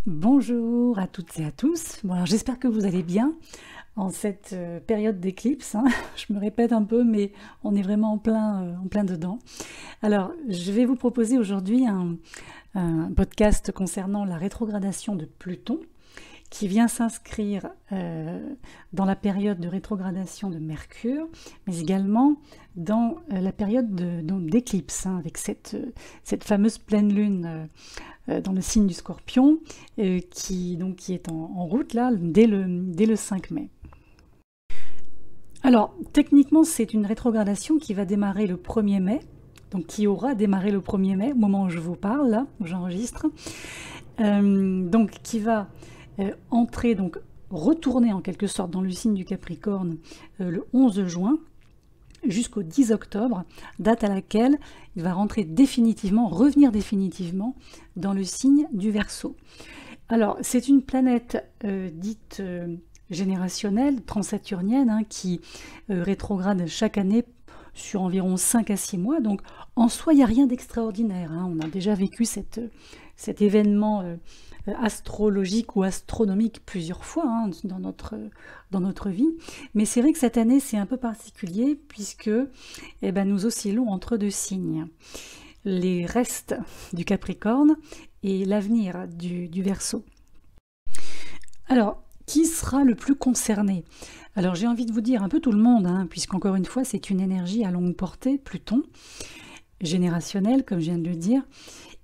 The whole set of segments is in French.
Bonjour à toutes et à tous. Bon, alors j'espère que vous allez bien en cette période d'éclipse, hein. Je me répète un peu, mais on est vraiment en plein dedans. Alors, je vais vous proposer aujourd'hui un podcast concernant la rétrogradation de Pluton qui vient s'inscrire dans la période de rétrogradation de Mercure, mais également dans la période d'éclipse, hein, avec cette fameuse pleine lune dans le signe du Scorpion, qui est en route là, dès le 5 mai. Alors, techniquement, c'est une rétrogradation qui va démarrer le 1er mai, donc qui aura démarré le 1er mai, au moment où je vous parle, là, où j'enregistre, donc qui va entrer, donc retourner en quelque sorte dans le signe du Capricorne le 11 juin jusqu'au 10 octobre, date à laquelle il va rentrer définitivement, revenir définitivement dans le signe du Verseau. Alors, c'est une planète dite générationnelle, transaturnienne, hein, qui rétrograde chaque année sur environ 5 à 6 mois, donc en soi, il n'y a rien d'extraordinaire, hein. On a déjà vécu cet événement astrologique ou astronomique plusieurs fois, hein, dans notre vie, mais c'est vrai que cette année c'est un peu particulier puisque nous oscillons entre deux signes, les restes du Capricorne et l'avenir du Verseau. Alors, qui sera le plus concerné? Alors j'ai envie de vous dire un peu tout le monde, hein, puisqu'encore une fois c'est une énergie à longue portée, Pluton, générationnelle comme je viens de le dire,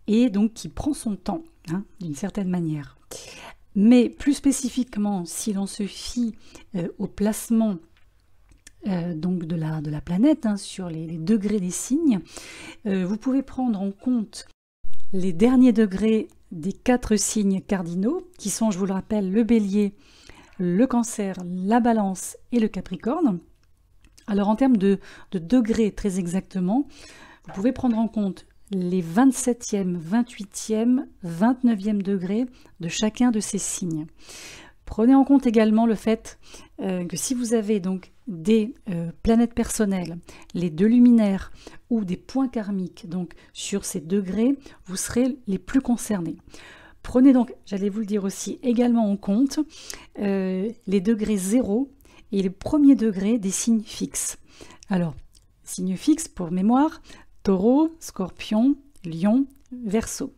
et donc qui prend son temps, hein, d'une certaine manière. Mais plus spécifiquement, si l'on se fie au placement donc de la planète, hein, sur les degrés des signes, vous pouvez prendre en compte les derniers degrés des 4 signes cardinaux, qui sont, je vous le rappelle, le Bélier, le Cancer, la Balance et le Capricorne. Alors en termes de degrés très exactement, vous pouvez prendre en compte les 27e, 28e, 29e degrés de chacun de ces signes. Prenez en compte également le fait que si vous avez donc des planètes personnelles, les 2 luminaires ou des points karmiques, donc sur ces degrés, vous serez les plus concernés. Prenez donc, j'allais vous le dire aussi, également en compte les degrés 0 et les premiers degrés des signes fixes. Alors, signes fixes pour mémoire, Taureau, Scorpion, Lion, Verseau.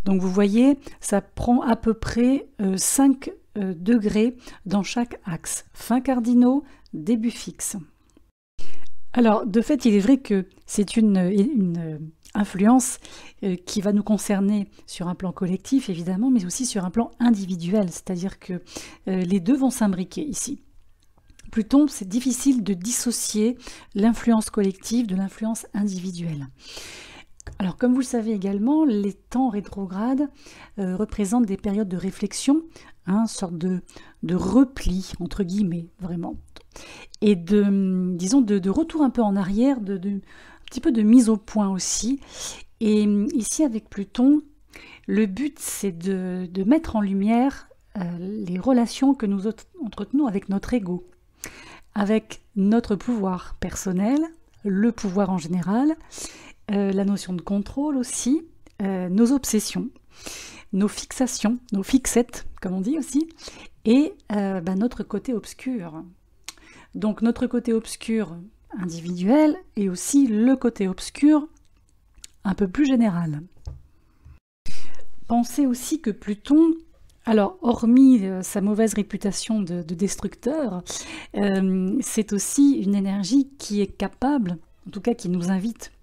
Donc vous voyez, ça prend à peu près 5 degrés dans chaque axe. Fin cardinaux, début fixe. Alors de fait, il est vrai que c'est une influence qui va nous concerner sur un plan collectif évidemment, mais aussi sur un plan individuel, c'est-à-dire que les deux vont s'imbriquer ici. Pluton, c'est difficile de dissocier l'influence collective de l'influence individuelle. Alors, comme vous le savez également, les temps rétrogrades représentent des périodes de réflexion, hein, une sorte de repli, entre guillemets, vraiment, et de retour un peu en arrière, un petit peu de mise au point aussi. Et ici, avec Pluton, le but, c'est de mettre en lumière les relations que nous entretenons avec notre ego, avec notre pouvoir personnel, le pouvoir en général, la notion de contrôle aussi, nos obsessions, nos fixations, nos fixettes, comme on dit aussi, et notre côté obscur. Donc notre côté obscur individuel et aussi le côté obscur un peu plus général. Pensez aussi que Pluton, alors hormis sa mauvaise réputation de destructeur, c'est aussi une énergie qui est capable, en tout cas qui nous invite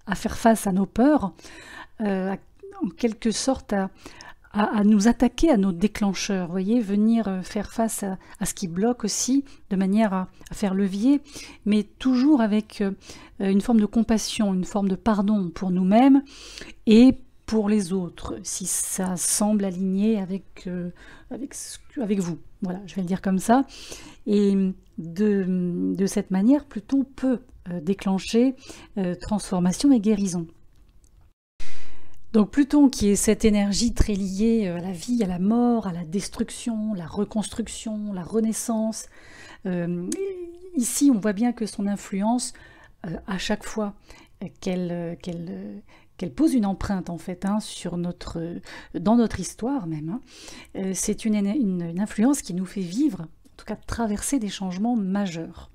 à faire face à nos peurs, en quelque sorte à nous attaquer à nos déclencheurs, voyez, venir faire face à ce qui bloque aussi, de manière à faire levier, mais toujours avec une forme de compassion, une forme de pardon pour nous-mêmes et pour les autres, si ça semble aligné avec vous. Voilà, je vais le dire comme ça. Et de cette manière, Pluton peut déclencher transformation et guérison. Donc Pluton, qui est cette énergie très liée à la vie, à la mort, à la destruction, la reconstruction, la renaissance. Ici, on voit bien que son influence, à chaque fois qu'elle qu'elle pose une empreinte en fait sur dans notre histoire même. C'est une influence qui nous fait vivre, en tout cas traverser des changements majeurs.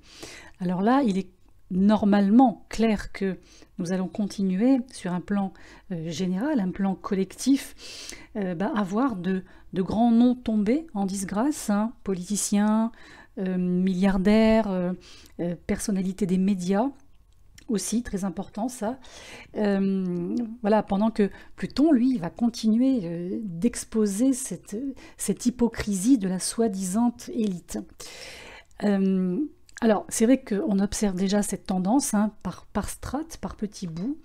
Alors là, il est normalement clair que nous allons continuer sur un plan général, un plan collectif, à voir de grands noms tombés en disgrâce, politiciens, milliardaires, personnalités des médias, aussi, très important ça. Voilà, pendant que Pluton, lui, va continuer d'exposer cette hypocrisie de la soi-disant élite. Alors, c'est vrai qu'on observe déjà cette tendance par strates, par petits bouts,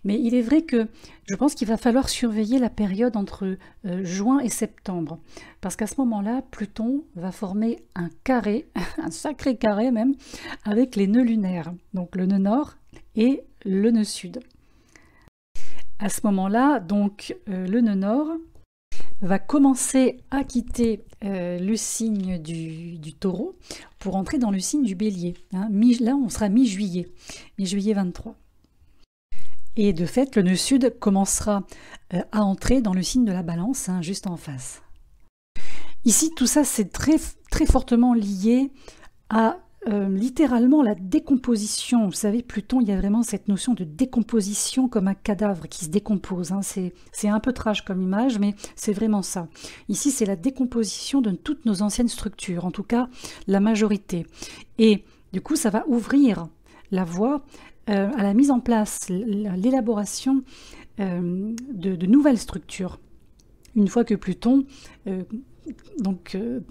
mais il est vrai que je pense qu'il va falloir surveiller la période entre juin et septembre, parce qu'à ce moment-là, Pluton va former un carré, un sacré carré même, avec les nœuds lunaires, donc le nœud nord et le nœud sud. À ce moment-là, donc, le nœud nord va commencer à quitter le signe du taureau pour entrer dans le signe du bélier. Là, on sera mi-juillet 23. Et de fait, le nœud sud commencera à entrer dans le signe de la balance, juste en face. Ici, tout ça, c'est très, très fortement lié à littéralement la décomposition. Vous savez, Pluton, il y a vraiment cette notion de décomposition comme un cadavre qui se décompose. C'est un peu trash comme image, mais c'est vraiment ça. Ici, c'est la décomposition de toutes nos anciennes structures, en tout cas la majorité. Et du coup, ça va ouvrir la voie à la mise en place, l'élaboration de nouvelles structures. Une fois que Pluton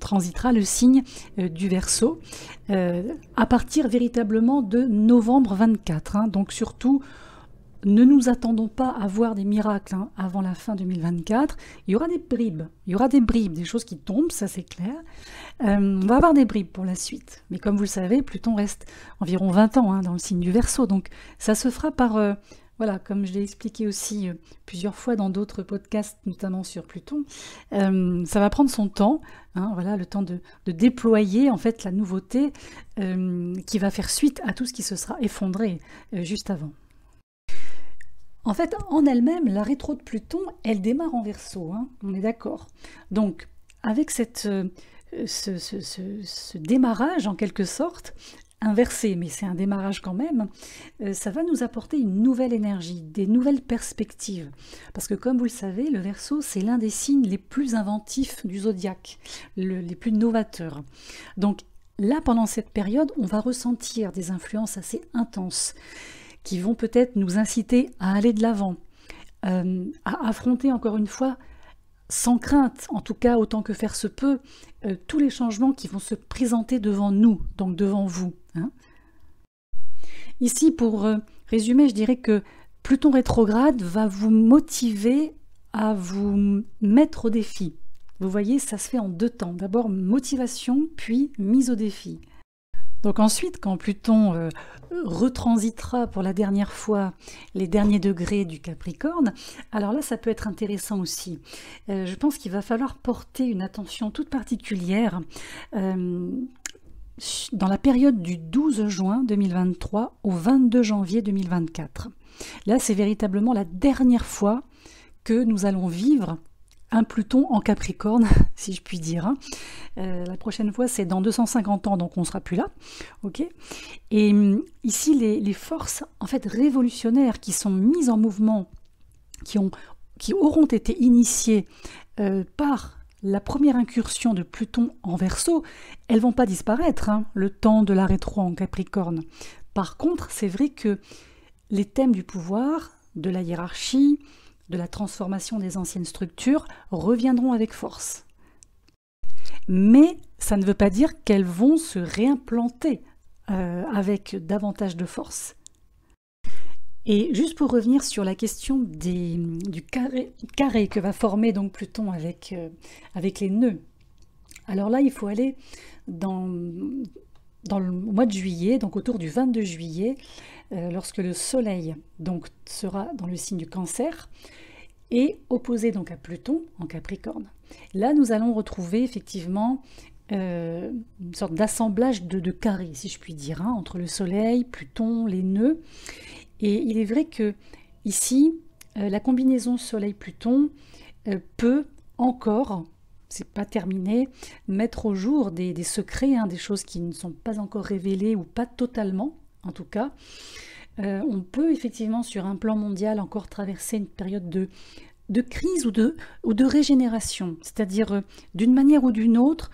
transitera le signe du Verseau à partir véritablement de novembre 24. Donc surtout, ne nous attendons pas à voir des miracles avant la fin 2024. Il y aura des bribes, des choses qui tombent, ça c'est clair. On va avoir des bribes pour la suite. Mais comme vous le savez, Pluton reste environ 20 ans dans le signe du Verseau. Donc ça se fera par... Voilà, comme je l'ai expliqué aussi plusieurs fois dans d'autres podcasts, notamment sur Pluton, ça va prendre son temps, voilà, le temps de déployer en fait la nouveauté qui va faire suite à tout ce qui se sera effondré juste avant. En fait, en elle-même, la rétro de Pluton, elle démarre en Verseau, on est d'accord. Donc, avec ce démarrage en quelque sorte, inversé, mais c'est un démarrage quand même, ça va nous apporter une nouvelle énergie, des nouvelles perspectives. Parce que comme vous le savez, le Verseau, c'est l'un des signes les plus inventifs du zodiaque, les plus novateurs. Donc là, pendant cette période, on va ressentir des influences assez intenses qui vont peut-être nous inciter à aller de l'avant, à affronter encore une fois sans crainte, en tout cas autant que faire se peut, tous les changements qui vont se présenter devant nous, donc devant vous. Ici, pour résumer, je dirais que Pluton rétrograde va vous motiver à vous mettre au défi. Vous voyez, ça se fait en deux temps. D'abord motivation, puis mise au défi. Donc ensuite, quand Pluton retransitera pour la dernière fois les derniers degrés du Capricorne, alors là, ça peut être intéressant aussi. Je pense qu'il va falloir porter une attention toute particulière dans la période du 12 juin 2023 au 22 janvier 2024. Là, c'est véritablement la dernière fois que nous allons vivre un Pluton en Capricorne, si je puis dire. La prochaine fois, c'est dans 250 ans, donc on ne sera plus là. Okay. Et ici, les forces en fait révolutionnaires qui sont mises en mouvement, qui auront été initiées par la première incursion de Pluton en Verseau, elles ne vont pas disparaître, le temps de la rétro en Capricorne. Par contre, c'est vrai que les thèmes du pouvoir, de la hiérarchie, de la transformation des anciennes structures reviendront avec force. Mais ça ne veut pas dire qu'elles vont se réimplanter avec davantage de force. Et juste pour revenir sur la question du carré que va former donc Pluton avec les nœuds. Alors là, il faut aller dans le mois de juillet, donc autour du 22 juillet, lorsque le Soleil donc, sera dans le signe du Cancer, et opposé donc à Pluton en Capricorne. Là, nous allons retrouver effectivement une sorte d'assemblage de carrés, si je puis dire, entre le Soleil, Pluton, les nœuds. Et il est vrai que ici, la combinaison Soleil-Pluton peut encore, c'est pas terminé, mettre au jour des secrets, hein, des choses qui ne sont pas encore révélées ou pas totalement, en tout cas. On peut effectivement sur un plan mondial encore traverser une période de crise ou de régénération, c'est-à-dire d'une manière ou d'une autre,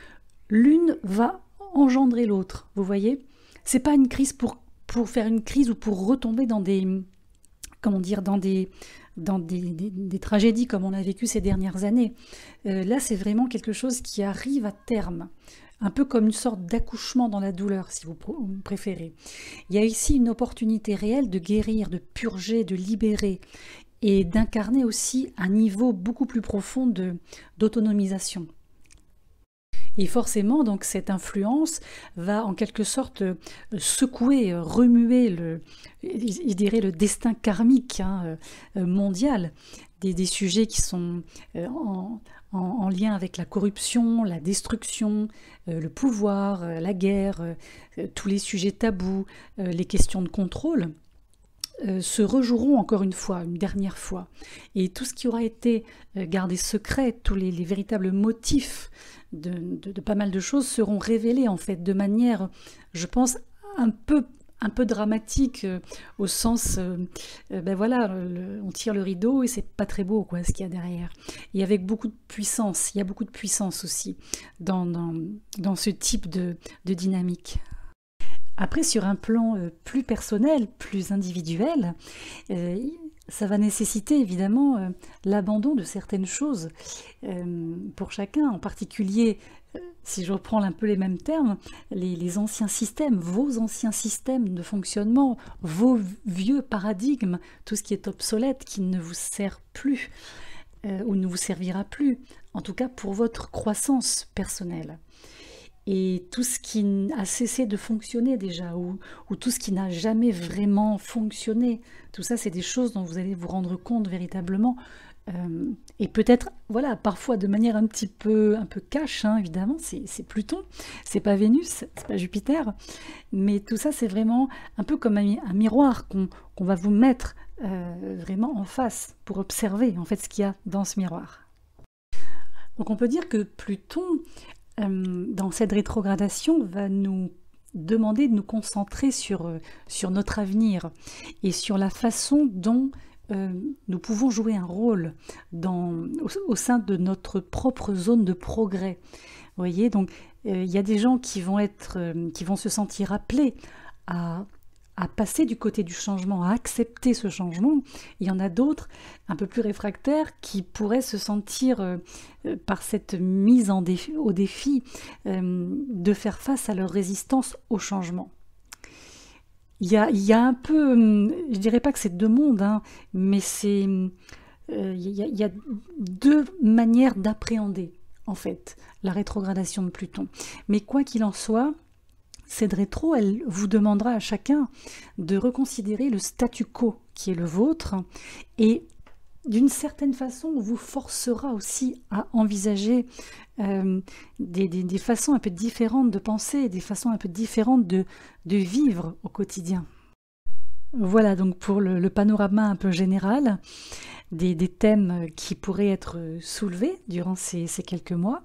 l'une va engendrer l'autre, vous voyez. C'est pas une crise pour faire une crise ou pour retomber dans des, comment dire, dans des tragédies comme on a vécu ces dernières années. Là, c'est vraiment quelque chose qui arrive à terme, un peu comme une sorte d'accouchement dans la douleur, si vous préférez. Il y a ici une opportunité réelle de guérir, de purger, de libérer, et d'incarner aussi un niveau beaucoup plus profond d'autonomisation. Et forcément, donc, cette influence va en quelque sorte secouer, remuer je dirais le destin karmique, hein, mondial, des sujets qui sont en lien avec la corruption, la destruction, le pouvoir, la guerre, tous les sujets tabous, les questions de contrôle. Se rejoueront encore une fois, une dernière fois. Et tout ce qui aura été gardé secret, tous les véritables motifs de pas mal de choses seront révélés en fait de manière, je pense, un peu dramatique, au sens, ben voilà, on tire le rideau et c'est pas très beau quoi, ce qu'il y a derrière. Et avec beaucoup de puissance, il y a beaucoup de puissance aussi dans ce type de dynamique. Après, sur un plan plus personnel, plus individuel, ça va nécessiter évidemment l'abandon de certaines choses pour chacun, en particulier, si je reprends un peu les mêmes termes, les anciens systèmes, vos anciens systèmes de fonctionnement, vos vieux paradigmes, tout ce qui est obsolète, qui ne vous sert plus ou ne vous servira plus, en tout cas pour votre croissance personnelle. Et tout ce qui a cessé de fonctionner déjà, ou tout ce qui n'a jamais vraiment fonctionné, tout ça c'est des choses dont vous allez vous rendre compte véritablement, et peut-être, voilà, parfois de manière un peu cash, hein, évidemment, c'est Pluton, c'est pas Vénus, c'est pas Jupiter, mais tout ça c'est vraiment un peu comme un miroir qu'on va vous mettre vraiment en face pour observer en fait ce qu'il y a dans ce miroir. Donc on peut dire que Pluton, dans cette rétrogradation, va nous demander de nous concentrer sur notre avenir et sur la façon dont nous pouvons jouer un rôle au sein de notre propre zone de progrès. Vous voyez, donc il y a des gens qui vont se sentir appelés à passer du côté du changement, à accepter ce changement. Il y en a d'autres, un peu plus réfractaires, qui pourraient se sentir, par cette mise au défi, de faire face à leur résistance au changement. Il y a un peu, je dirais pas que c'est deux mondes, hein, mais il y a deux manières d'appréhender, en fait, la rétrogradation de Pluton. Mais quoi qu'il en soit, cette rétro, elle vous demandera à chacun de reconsidérer le statu quo qui est le vôtre et d'une certaine façon vous forcera aussi à envisager des façons un peu différentes de penser, des façons un peu différentes de vivre au quotidien. Voilà donc pour le panorama un peu général des thèmes qui pourraient être soulevés durant ces quelques mois.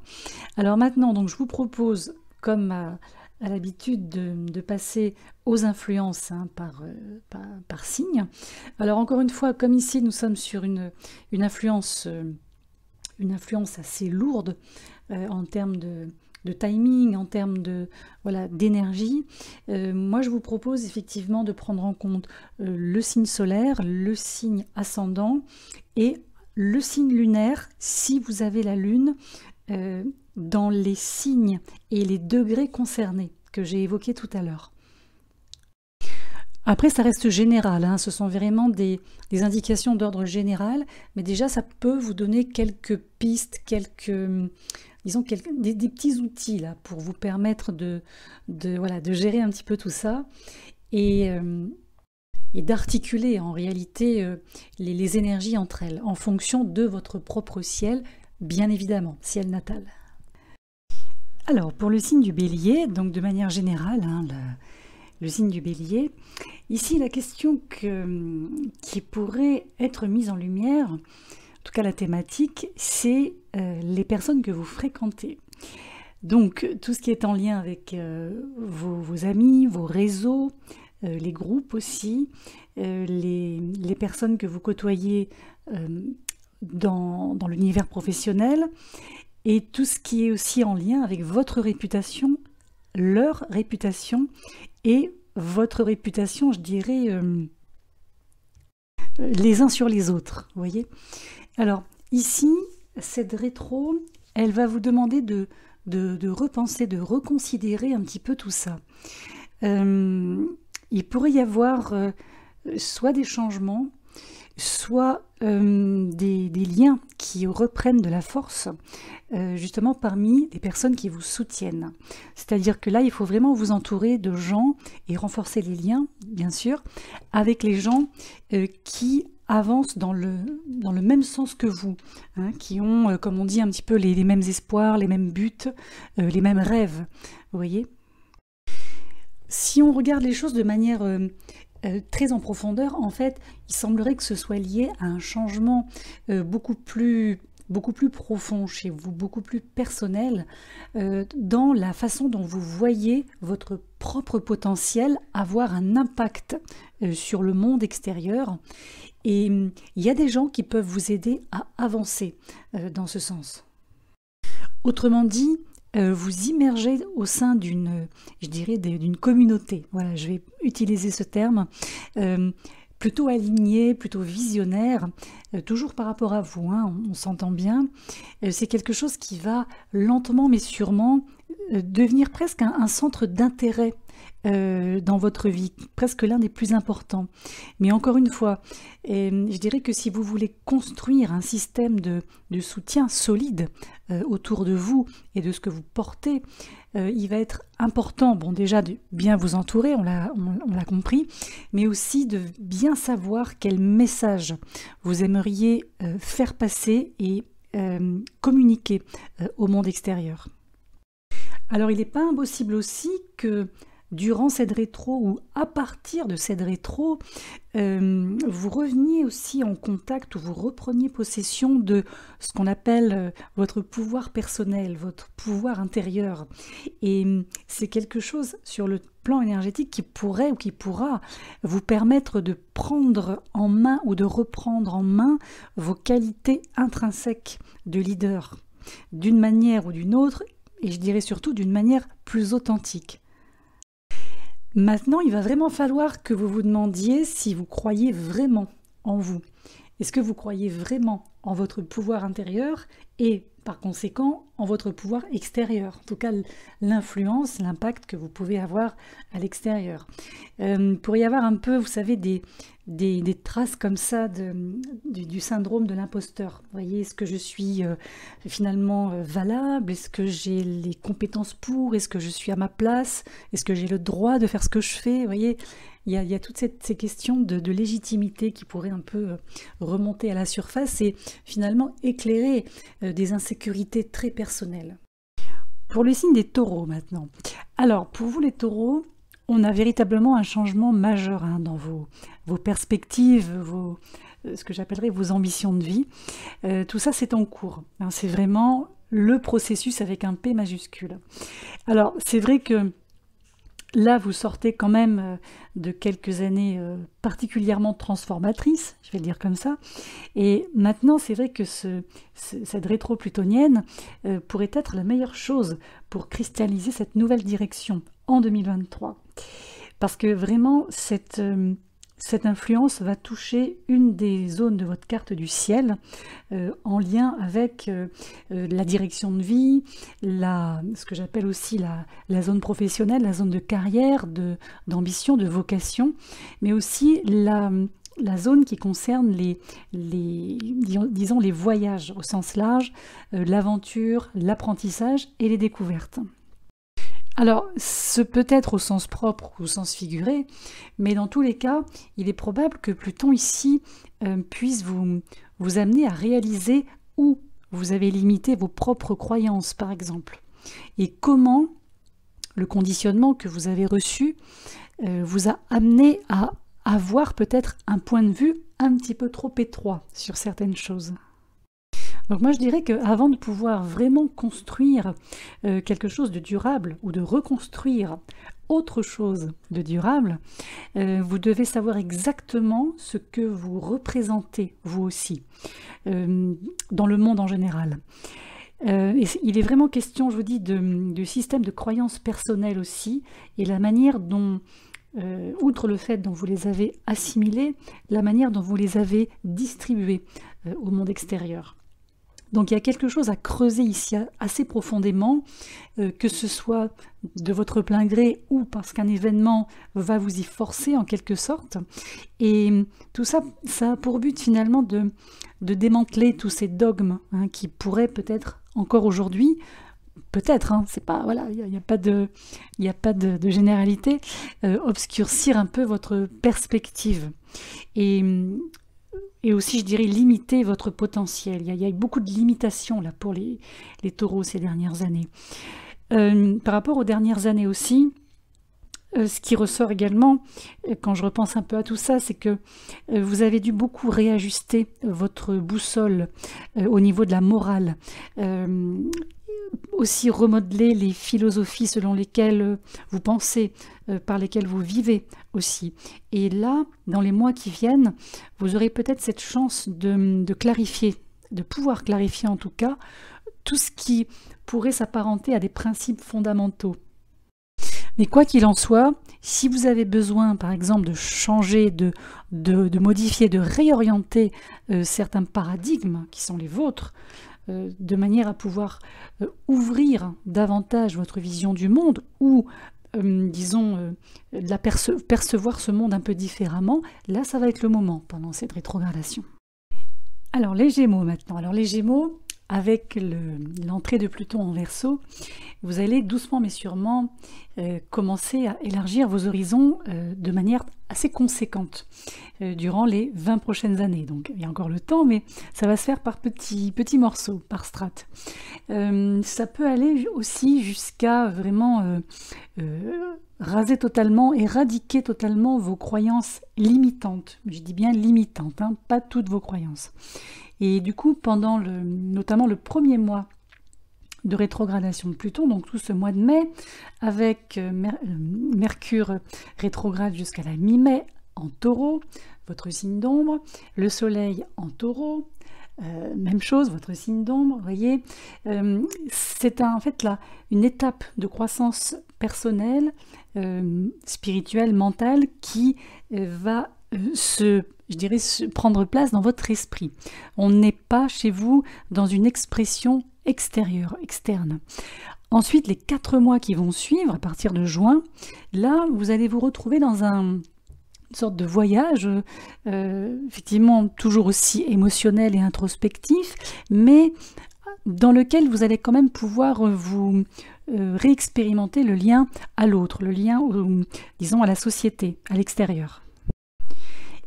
Alors maintenant, donc, je vous propose, comme à l'habitude, de passer aux influences, hein, par signe. Alors encore une fois, comme ici nous sommes sur une influence assez lourde en termes de timing, en termes d'énergie, moi je vous propose effectivement de prendre en compte le signe solaire, le signe ascendant et le signe lunaire si vous avez la lune dans les signes et les degrés concernés que j'ai évoqués tout à l'heure. Après, ça reste général, hein, ce sont vraiment des indications d'ordre général, mais déjà ça peut vous donner quelques pistes, disons des petits outils là, pour vous permettre de gérer un petit peu tout ça et d'articuler en réalité les énergies entre elles, en fonction de votre propre ciel, bien évidemment, ciel natal. Alors, pour le signe du Bélier, donc de manière générale, hein, le signe du Bélier. Ici, la question qui pourrait être mise en lumière, en tout cas la thématique, c'est les personnes que vous fréquentez. Donc, tout ce qui est en lien avec vos amis, vos réseaux, les groupes aussi, les personnes que vous côtoyez dans l'univers professionnel, et tout ce qui est aussi en lien avec votre réputation, leur réputation, et votre réputation, je dirais, les uns sur les autres, vous voyez. Alors, ici, cette rétro, elle va vous demander de repenser, de reconsidérer un petit peu tout ça. Il pourrait y avoir soit des changements, soit des liens qui reprennent de la force, justement parmi les personnes qui vous soutiennent. C'est-à-dire que là, il faut vraiment vous entourer de gens et renforcer les liens, bien sûr, avec les gens qui avancent dans le même sens que vous, hein, qui ont, comme on dit, un petit peu les mêmes espoirs, les mêmes buts, les mêmes rêves, vous voyez. Si on regarde les choses de manière très en profondeur, en fait, il semblerait que ce soit lié à un changement beaucoup plus profond chez vous, beaucoup plus personnel, dans la façon dont vous voyez votre propre potentiel avoir un impact sur le monde extérieur. Et il y a des gens qui peuvent vous aider à avancer dans ce sens. Autrement dit, vous immergez au sein d'une, je dirais, d'une communauté. Voilà, je vais utiliser ce terme. Plutôt aligné, plutôt visionnaire, toujours par rapport à vous, hein, on s'entend bien. C'est quelque chose qui va lentement mais sûrement devenir presque un centre d'intérêt dans votre vie, presque l'un des plus importants. Mais encore une fois, je dirais que si vous voulez construire un système de soutien solide autour de vous et de ce que vous portez, il va être important, bon déjà de bien vous entourer, on l'a compris, mais aussi de bien savoir quel message vous aimeriez faire passer et communiquer au monde extérieur. Alors il n'est pas impossible aussi que durant cette rétro ou à partir de cette rétro, vous reveniez aussi en contact ou vous repreniez possession de ce qu'on appelle votre pouvoir personnel, votre pouvoir intérieur. Et c'est quelque chose sur le plan énergétique qui pourrait ou qui pourra vous permettre de prendre en main ou de reprendre en main vos qualités intrinsèques de leader, d'une manière ou d'une autre, et je dirais surtout d'une manière plus authentique. Maintenant, il va vraiment falloir que vous vous demandiez si vous croyez vraiment en vous. Est-ce que vous croyez vraiment en votre pouvoir intérieur et par conséquent en votre pouvoir extérieur, en tout cas l'influence, l'impact que vous pouvez avoir à l'extérieur. Il pourrait y avoir un peu, vous savez, des traces comme ça du syndrome de l'imposteur. Vous voyez, est-ce que je suis finalement valable? Est-ce que j'ai les compétences pour? Est-ce que je suis à ma place? Est-ce que j'ai le droit de faire ce que je fais? Vous voyez, il y a toutes ces questions de légitimité qui pourraient un peu remonter à la surface et finalement éclairer des insécurités très personnelles. Pour le signe des taureaux maintenant. Alors, pour vous les taureaux, on a véritablement un changement majeur dans vos perspectives, ce que j'appellerais vos ambitions de vie. Tout ça, c'est en cours. C'est vraiment le processus avec un P majuscule. Alors, c'est vrai que là, vous sortez quand même de quelques années particulièrement transformatrices, je vais le dire comme ça. Et maintenant, c'est vrai que cette rétro-plutonienne pourrait être la meilleure chose pour cristalliser cette nouvelle direction en 2023. Parce que vraiment, cette influence va toucher une des zones de votre carte du ciel en lien avec la direction de vie, ce que j'appelle aussi la zone professionnelle, la zone de carrière, d'ambition, de vocation, mais aussi la zone qui concerne disons les voyages au sens large, l'aventure, l'apprentissage et les découvertes. Alors, ce peut être au sens propre ou au sens figuré, mais dans tous les cas, il est probable que Pluton ici puisse vous amener à réaliser où vous avez limité vos propres croyances, par exemple, et comment le conditionnement que vous avez reçu vous a amené à avoir peut-être un point de vue un petit peu trop étroit sur certaines choses. Donc moi je dirais qu'avant de pouvoir vraiment construire quelque chose de durable ou de reconstruire autre chose de durable, vous devez savoir exactement ce que vous représentez vous aussi dans le monde en général. Et il est vraiment question, je vous dis, de système de croyances personnelles aussi, et la manière dont, outre le fait dont vous les avez assimilés, la manière dont vous les avez distribués au monde extérieur. Donc il y a quelque chose à creuser ici assez profondément, que ce soit de votre plein gré ou parce qu'un événement va vous y forcer en quelque sorte. Et tout ça, ça a pour but finalement de démanteler tous ces dogmes qui pourraient peut-être encore aujourd'hui, peut-être, c'est pas, voilà, il n'y a pas de généralité, obscurcir un peu votre perspective. Et aussi, je dirais, limiter votre potentiel. Il y a eu beaucoup de limitations là, pour les taureaux ces dernières années. Par rapport aux dernières années aussi, ce qui ressort également, quand je repense un peu à tout ça, c'est que vous avez dû beaucoup réajuster votre boussole au niveau de la morale. Aussi remodeler les philosophies selon lesquelles vous pensez, par lesquelles vous vivez aussi. Et là, dans les mois qui viennent, vous aurez peut-être cette chance de clarifier, de pouvoir clarifier en tout cas, tout ce qui pourrait s'apparenter à des principes fondamentaux. Mais quoi qu'il en soit, si vous avez besoin, par exemple, de changer, de modifier, de réorienter certains paradigmes qui sont les vôtres, de manière à pouvoir ouvrir davantage votre vision du monde ou, disons, percevoir ce monde un peu différemment, là, ça va être le moment pendant cette rétrogradation. Alors, les Gémeaux maintenant. Alors, les Gémeaux, avec l'entrée de Pluton en Verseau, vous allez doucement mais sûrement commencer à élargir vos horizons de manière assez conséquente durant les 20 prochaines années. Donc il y a encore le temps, mais ça va se faire par petits morceaux, par strates. Ça peut aller aussi jusqu'à vraiment raser totalement, éradiquer totalement vos croyances limitantes. Je dis bien limitantes, pas toutes vos croyances. Et du coup, pendant notamment le premier mois de rétrogradation de Pluton, donc tout ce mois de mai, avec Mercure rétrograde jusqu'à la mi-mai en Taureau, votre signe d'ombre, le Soleil en Taureau, même chose, votre signe d'ombre, vous voyez, c'est en fait là une étape de croissance personnelle, spirituelle, mentale, qui va prendre place dans votre esprit. On n'est pas chez vous dans une expression extérieure, externe. Ensuite, les 4 mois qui vont suivre, à partir de juin, là, vous allez vous retrouver dans une sorte de voyage, effectivement toujours aussi émotionnel et introspectif, mais dans lequel vous allez quand même pouvoir vous réexpérimenter le lien à l'autre, le lien, disons, à la société, à l'extérieur.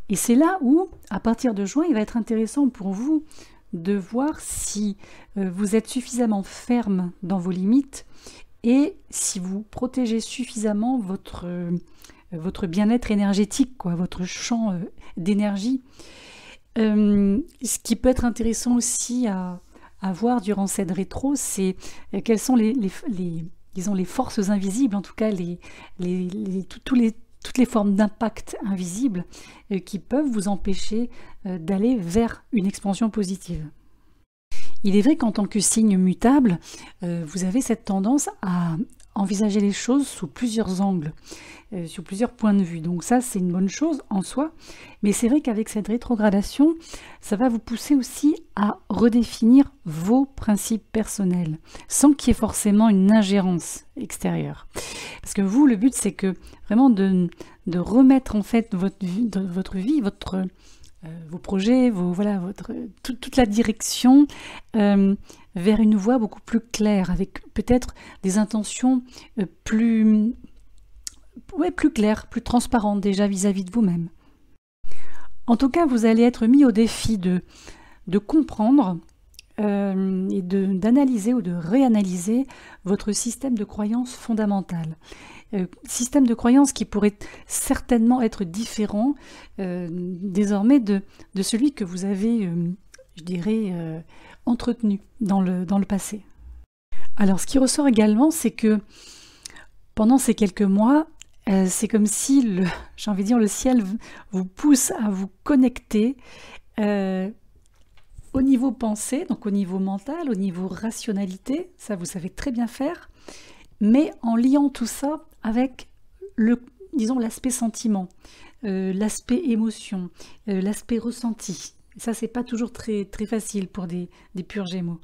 Et c'est là où, à partir de juin, il va être intéressant pour vous de voir si vous êtes suffisamment ferme dans vos limites et si vous protégez suffisamment votre bien-être énergétique, votre champ d'énergie. Ce qui peut être intéressant aussi à voir durant cette rétro, c'est quelles sont disons, les forces invisibles, en tout cas toutes les formes d'impact invisibles qui peuvent vous empêcher d'aller vers une expansion positive. Il est vrai qu'en tant que signe mutable, vous avez cette tendance à envisager les choses sous plusieurs angles, sur plusieurs points de vue. Donc ça, c'est une bonne chose en soi, mais c'est vrai qu'avec cette rétrogradation, ça va vous pousser aussi à redéfinir vos principes personnels, sans qu'il y ait forcément une ingérence extérieure. Parce que vous, le but, c'est que vraiment de remettre en fait votre vie, vos projets, toute la direction vers une voie beaucoup plus claire, avec peut-être des intentions plus claires, plus transparentes déjà vis-à-vis de vous-même. En tout cas, vous allez être mis au défi de comprendre et d'analyser ou de réanalyser votre système de croyance fondamental. Système de croyance qui pourrait certainement être différent désormais de celui que vous avez, je dirais, entretenu dans le passé. Alors, ce qui ressort également, c'est que pendant ces quelques mois, c'est comme si, j'ai envie de dire, le ciel vous pousse à vous connecter au niveau pensée, donc au niveau mental, au niveau rationalité, ça vous savez très bien faire, mais en liant tout ça avec disons, l'aspect sentiment, l'aspect émotion, l'aspect ressenti. Ça, c'est pas toujours très, très facile pour des purs Gémeaux.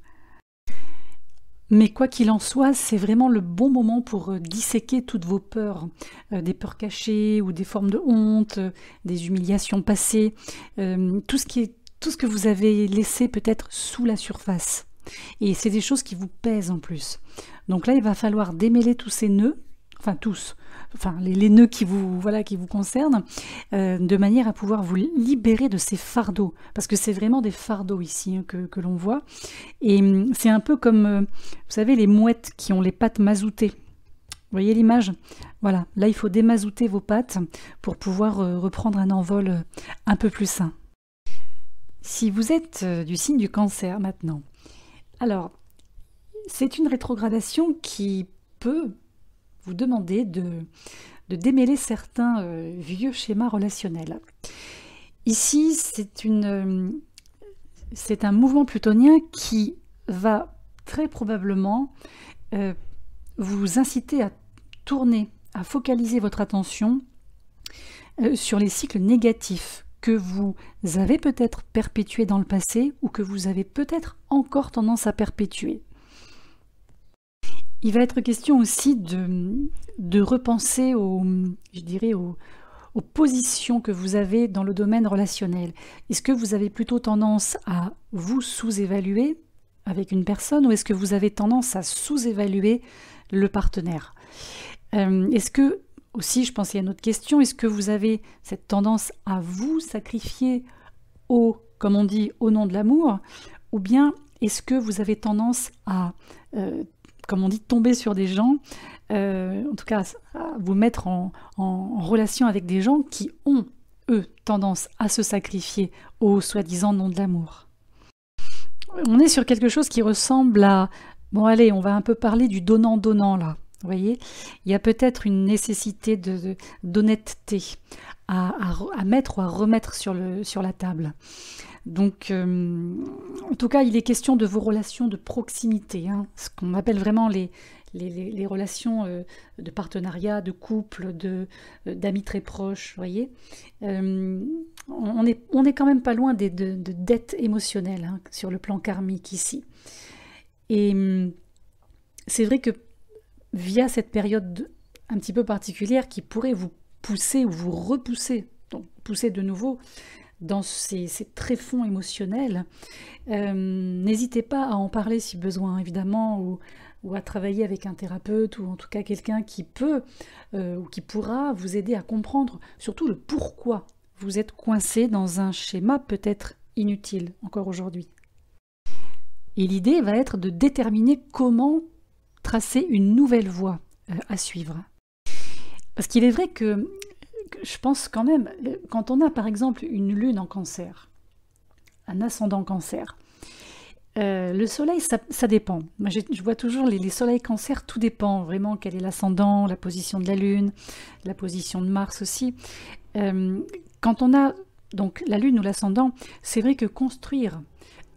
Mais quoi qu'il en soit, c'est vraiment le bon moment pour disséquer toutes vos peurs, des peurs cachées ou des formes de honte, des humiliations passées, tout ce que vous avez laissé peut-être sous la surface. Et c'est des choses qui vous pèsent en plus. Donc là, il va falloir démêler tous ces nœuds, enfin tous, les nœuds qui vous concernent, de manière à pouvoir vous libérer de ces fardeaux, parce que c'est vraiment des fardeaux ici hein, que l'on voit, et c'est un peu comme, vous savez, les mouettes qui ont les pattes mazoutées. Vous voyez l'image? Voilà, là il faut démazouter vos pattes pour pouvoir reprendre un envol un peu plus sain. Si vous êtes du signe du Cancer maintenant, alors c'est une rétrogradation qui peut vous demander de démêler certains vieux schémas relationnels. Ici, c'est un mouvement plutonien qui va très probablement vous inciter à tourner, à focaliser votre attention sur les cycles négatifs que vous avez peut-être perpétués dans le passé ou que vous avez peut-être encore tendance à perpétuer. Il va être question aussi de repenser aux positions que vous avez dans le domaine relationnel. Est-ce que vous avez plutôt tendance à vous sous-évaluer avec une personne ou est-ce que vous avez tendance à sous-évaluer le partenaire? Est-ce que, aussi je pense qu'il y a une autre question, est-ce que vous avez cette tendance à vous sacrifier comme on dit, au nom de l'amour, ou bien est-ce que vous avez tendance à comme on dit, tomber sur des gens, en tout cas à vous mettre en relation avec des gens qui ont, eux, tendance à se sacrifier au soi-disant nom de l'amour. On est sur quelque chose qui ressemble à... Bon allez, on va un peu parler du donnant-donnant là, vous voyez? Il y a peut-être une nécessité d'honnêteté à mettre ou à remettre sur la table. Donc, en tout cas, il est question de vos relations de proximité, hein, ce qu'on appelle vraiment les relations de partenariat, de couple, d'amis très proches, vous voyez. On est quand même pas loin de dettes émotionnelles hein, sur le plan karmique ici. Et c'est vrai que via cette période un petit peu particulière qui pourrait vous pousser ou vous repousser, donc pousser de nouveau dans ces tréfonds émotionnels, n'hésitez pas à en parler si besoin, évidemment, ou à travailler avec un thérapeute, ou en tout cas quelqu'un qui peut ou qui pourra vous aider à comprendre surtout le pourquoi vous êtes coincé dans un schéma peut-être inutile encore aujourd'hui. Et l'idée va être de déterminer comment tracer une nouvelle voie à suivre. Parce qu'il est vrai que je pense quand même, quand on a par exemple une lune en cancer, un ascendant cancer, le soleil, ça dépend. Moi, je vois toujours les soleils cancer, tout dépend vraiment quel est l'ascendant, la position de la lune, la position de Mars aussi. Quand on a donc la lune ou l'ascendant, c'est vrai que construire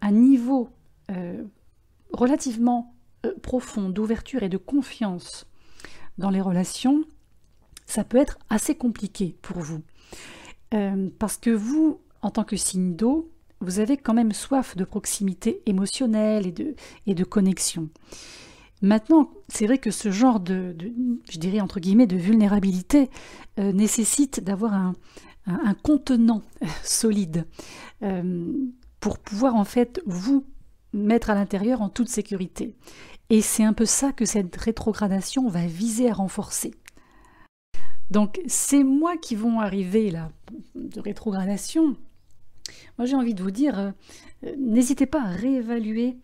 un niveau relativement profond d'ouverture et de confiance dans les relations, ça peut être assez compliqué pour vous. Parce que vous, en tant que signe d'eau, vous avez quand même soif de proximité émotionnelle et de connexion. Maintenant, c'est vrai que ce genre je dirais entre guillemets, de vulnérabilité nécessite d'avoir un contenant solide pour pouvoir en fait vous mettre à l'intérieur en toute sécurité. Et c'est un peu ça que cette rétrogradation va viser à renforcer. Donc ces mois qui vont arriver là, de rétrogradation, Moi, j'ai envie de vous dire, n'hésitez pas à réévaluer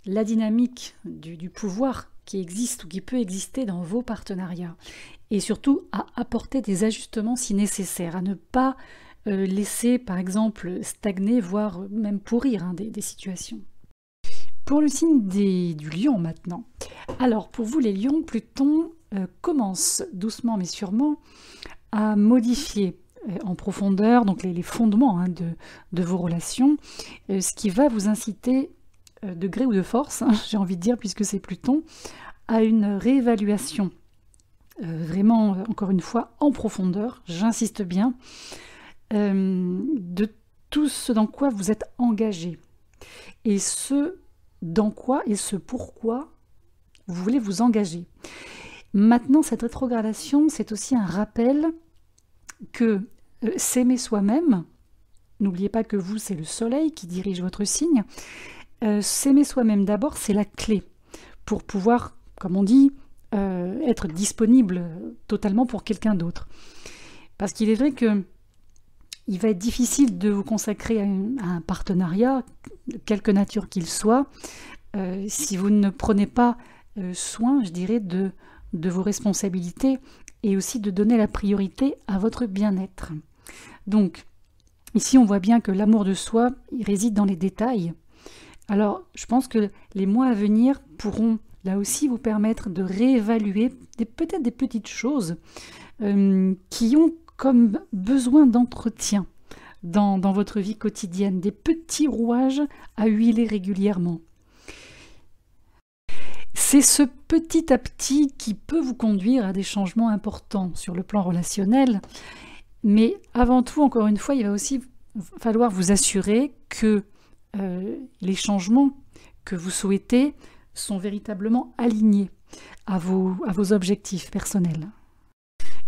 la dynamique du pouvoir qui existe ou qui peut exister dans vos partenariats. Et surtout, à apporter des ajustements si nécessaire, à ne pas laisser, par exemple, stagner, voire même pourrir des situations. Pour le signe du lion maintenant. Alors, pour vous les lions, Pluton commence doucement mais sûrement à modifier en profondeur donc les fondements de vos relations, ce qui va vous inciter, de gré ou de force, j'ai envie de dire, puisque c'est Pluton, à une réévaluation, vraiment, encore une fois, en profondeur, j'insiste bien, de tout ce dans quoi vous êtes engagé, et ce dans quoi et ce pourquoi vous voulez vous engager. Maintenant, cette rétrogradation, c'est aussi un rappel que s'aimer soi-même, n'oubliez pas que vous, c'est le soleil qui dirige votre signe, s'aimer soi-même d'abord, c'est la clé pour pouvoir, comme on dit, être disponible totalement pour quelqu'un d'autre. Parce qu'il est vrai que il va être difficile de vous consacrer à un partenariat, de quelque nature qu'il soit, si vous ne prenez pas soin, je dirais, de vos responsabilités et aussi de donner la priorité à votre bien-être. Donc, ici, on voit bien que l'amour de soi, il réside dans les détails. Alors, je pense que les mois à venir pourront, là aussi, vous permettre de réévaluer peut-être des petites choses qui ont comme besoin d'entretien dans votre vie quotidienne, des petits rouages à huiler régulièrement. C'est ce petit à petit qui peut vous conduire à des changements importants sur le plan relationnel, mais avant tout, encore une fois, il va aussi falloir vous assurer que les changements que vous souhaitez sont véritablement alignés à vos objectifs personnels.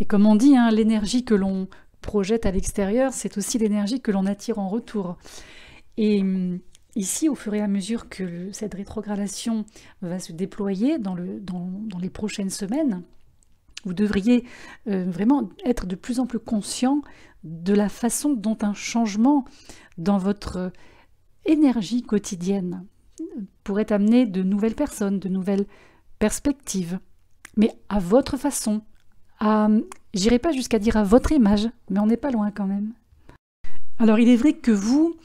Et comme on dit, l'énergie que l'on projette à l'extérieur, c'est aussi l'énergie que l'on attire en retour. Et ici, au fur et à mesure que cette rétrogradation va se déployer dans les prochaines semaines, vous devriez vraiment être de plus en plus conscient de la façon dont un changement dans votre énergie quotidienne pourrait amener de nouvelles personnes, de nouvelles perspectives, mais à votre façon, j'irai pas jusqu'à dire à votre image, mais on n'est pas loin quand même. Alors il est vrai que vous,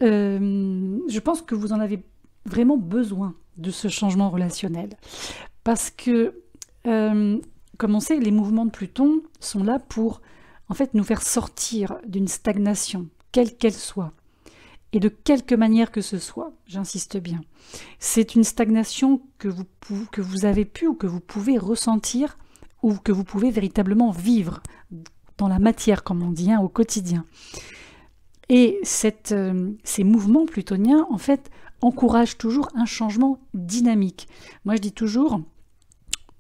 je pense que vous en avez vraiment besoin de ce changement relationnel, parce que, comme on sait, les mouvements de Pluton sont là pour en fait nous faire sortir d'une stagnation, quelle qu'elle soit, et de quelque manière que ce soit, j'insiste bien. C'est une stagnation que vous avez pu ou que vous pouvez ressentir ou que vous pouvez véritablement vivre dans la matière, comme on dit, au quotidien. Et ces mouvements plutoniens, en fait, encouragent toujours un changement dynamique. Moi, je dis toujours,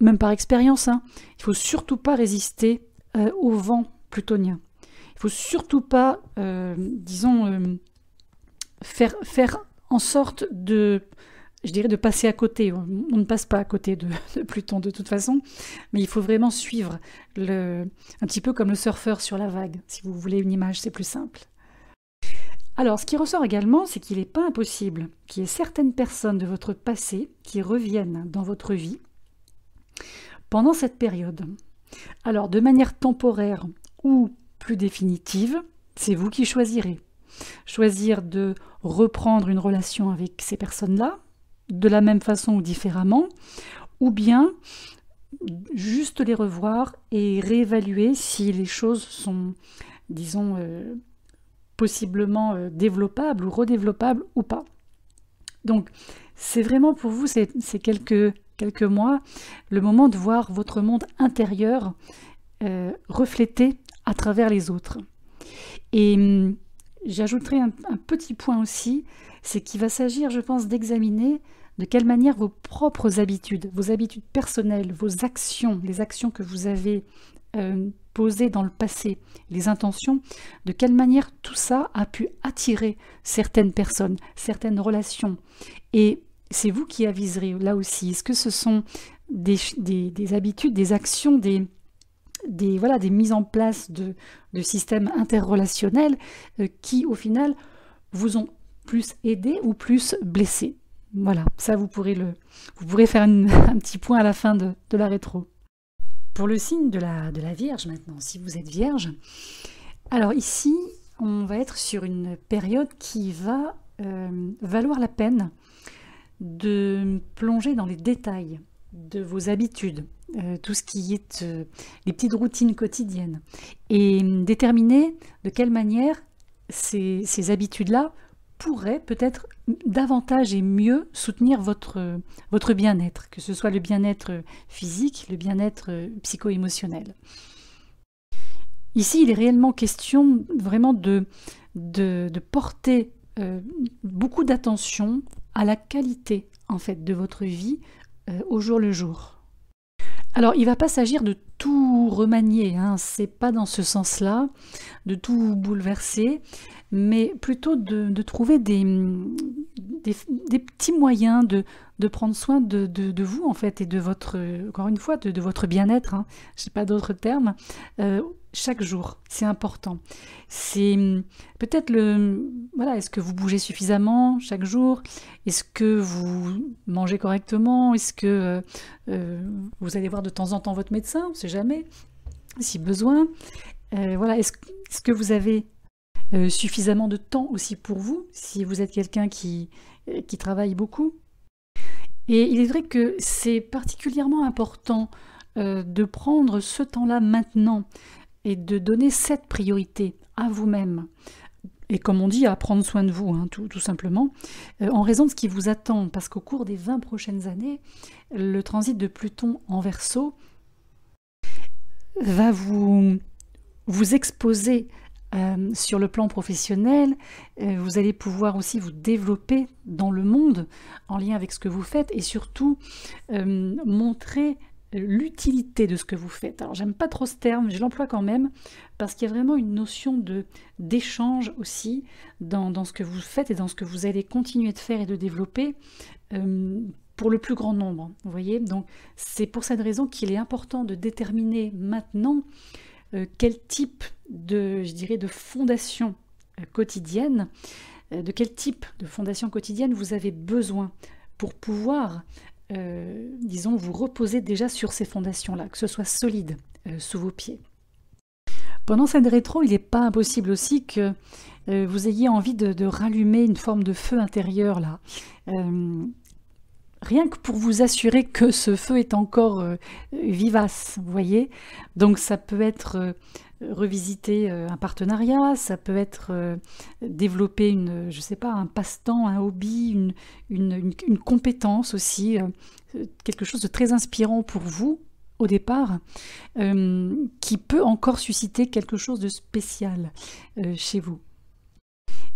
même par expérience, il ne faut surtout pas résister au vent plutonien. Il ne faut surtout pas, faire en sorte de passer à côté. On ne passe pas à côté de Pluton de toute façon, mais il faut vraiment suivre un petit peu comme le surfeur sur la vague. Si vous voulez une image, c'est plus simple. Alors, ce qui ressort également, c'est qu'il n'est pas impossible qu'il y ait certaines personnes de votre passé qui reviennent dans votre vie pendant cette période. Alors, de manière temporaire ou plus définitive, c'est vous qui choisirez. Choisir de reprendre une relation avec ces personnes-là, de la même façon ou différemment, ou bien juste les revoir et réévaluer si les choses sont, disons, possiblement développables ou redéveloppables ou pas. Donc, c'est vraiment pour vous, c'est quelques mois, le moment de voir votre monde intérieur reflété à travers les autres. Et j'ajouterai un petit point aussi, c'est qu'il va s'agir, je pense, d'examiner de quelle manière vos propres habitudes, vos habitudes personnelles, vos actions, les actions que vous avez posées dans le passé, les intentions, de quelle manière tout ça a pu attirer certaines personnes, certaines relations. Et c'est vous qui aviserez là aussi. Est-ce que ce sont des habitudes, des actions, voilà, des mises en place de systèmes interrelationnels qui, au final, vous ont plus aidé ou plus blessé. Voilà, ça vous pourrez faire un petit point à la fin de la rétro. Pour le signe de la Vierge maintenant, si vous êtes Vierge, alors ici, on va être sur une période qui va valoir la peine de plonger dans les détails de vos habitudes, tout ce qui est les petites routines quotidiennes, et déterminer de quelle manière ces habitudes-là pourraient peut-être davantage et mieux soutenir votre bien-être, que ce soit le bien-être physique, le bien-être psycho-émotionnel. Ici, il est réellement question vraiment de porter beaucoup d'attention à la qualité en fait de votre vie au jour le jour. Alors, il ne va pas s'agir de tout remanier, hein, c'est pas dans ce sens-là, de tout bouleverser, mais plutôt de trouver des petits moyens de prendre soin de vous en fait et de votre, encore une fois, de votre bien-être, hein, je n'ai pas d'autres termes, chaque jour, c'est important. C'est peut-être voilà, est-ce que vous bougez suffisamment chaque jour? Est-ce que vous mangez correctement? Est-ce que vous allez voir de temps en temps votre médecin? On ne sait jamais, si besoin. Voilà, est-ce que vous avez suffisamment de temps aussi pour vous, si vous êtes quelqu'un qui travaille beaucoup? Et il est vrai que c'est particulièrement important de prendre ce temps-là maintenant et de donner cette priorité à vous-même. Et comme on dit, à prendre soin de vous, hein, tout simplement, en raison de ce qui vous attend. Parce qu'au cours des 20 prochaines années, le transit de Pluton en Verseau va vous exposer sur le plan professionnel. Vous allez pouvoir aussi vous développer dans le monde en lien avec ce que vous faites et surtout montrer l'utilité de ce que vous faites. Alors j'aime pas trop ce terme, je l'emploie quand même parce qu'il y a vraiment une notion d'échange aussi dans ce que vous faites et dans ce que vous allez continuer de faire et de développer pour le plus grand nombre. Vous voyez, donc c'est pour cette raison qu'il est important de déterminer maintenant quel type je dirais, de fondation quotidienne, de quel type de fondation quotidienne vous avez besoin pour pouvoir disons, vous reposer déjà sur ces fondations-là, que ce soit solide sous vos pieds. Pendant cette rétro, il n'est pas impossible aussi que vous ayez envie de rallumer une forme de feu intérieur là. Rien que pour vous assurer que ce feu est encore vivace, vous voyez. Donc ça peut être revisiter un partenariat, ça peut être développer je sais pas, un passe-temps, un hobby, une compétence aussi, quelque chose de très inspirant pour vous au départ, qui peut encore susciter quelque chose de spécial chez vous.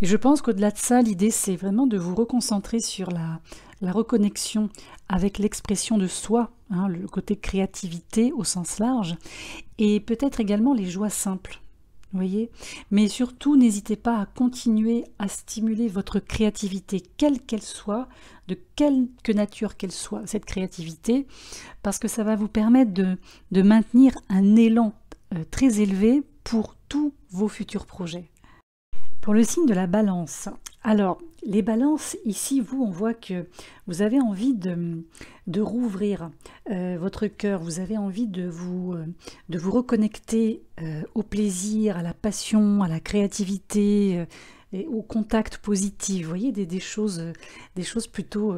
Et je pense qu'au-delà de ça, l'idée c'est vraiment de vous reconcentrer sur la reconnexion avec l'expression de soi, hein, le côté créativité au sens large, et peut-être également les joies simples, vous voyez. Mais surtout, n'hésitez pas à continuer à stimuler votre créativité, quelle qu'elle soit, de quelque nature qu'elle soit, cette créativité, parce que ça va vous permettre de maintenir un élan très élevé pour tous vos futurs projets. Pour le signe de la Balance, alors les balances, ici, on voit que vous avez envie de rouvrir votre cœur, vous avez envie de vous reconnecter au plaisir, à la passion, à la créativité, et au contact positif, vous voyez, des choses plutôt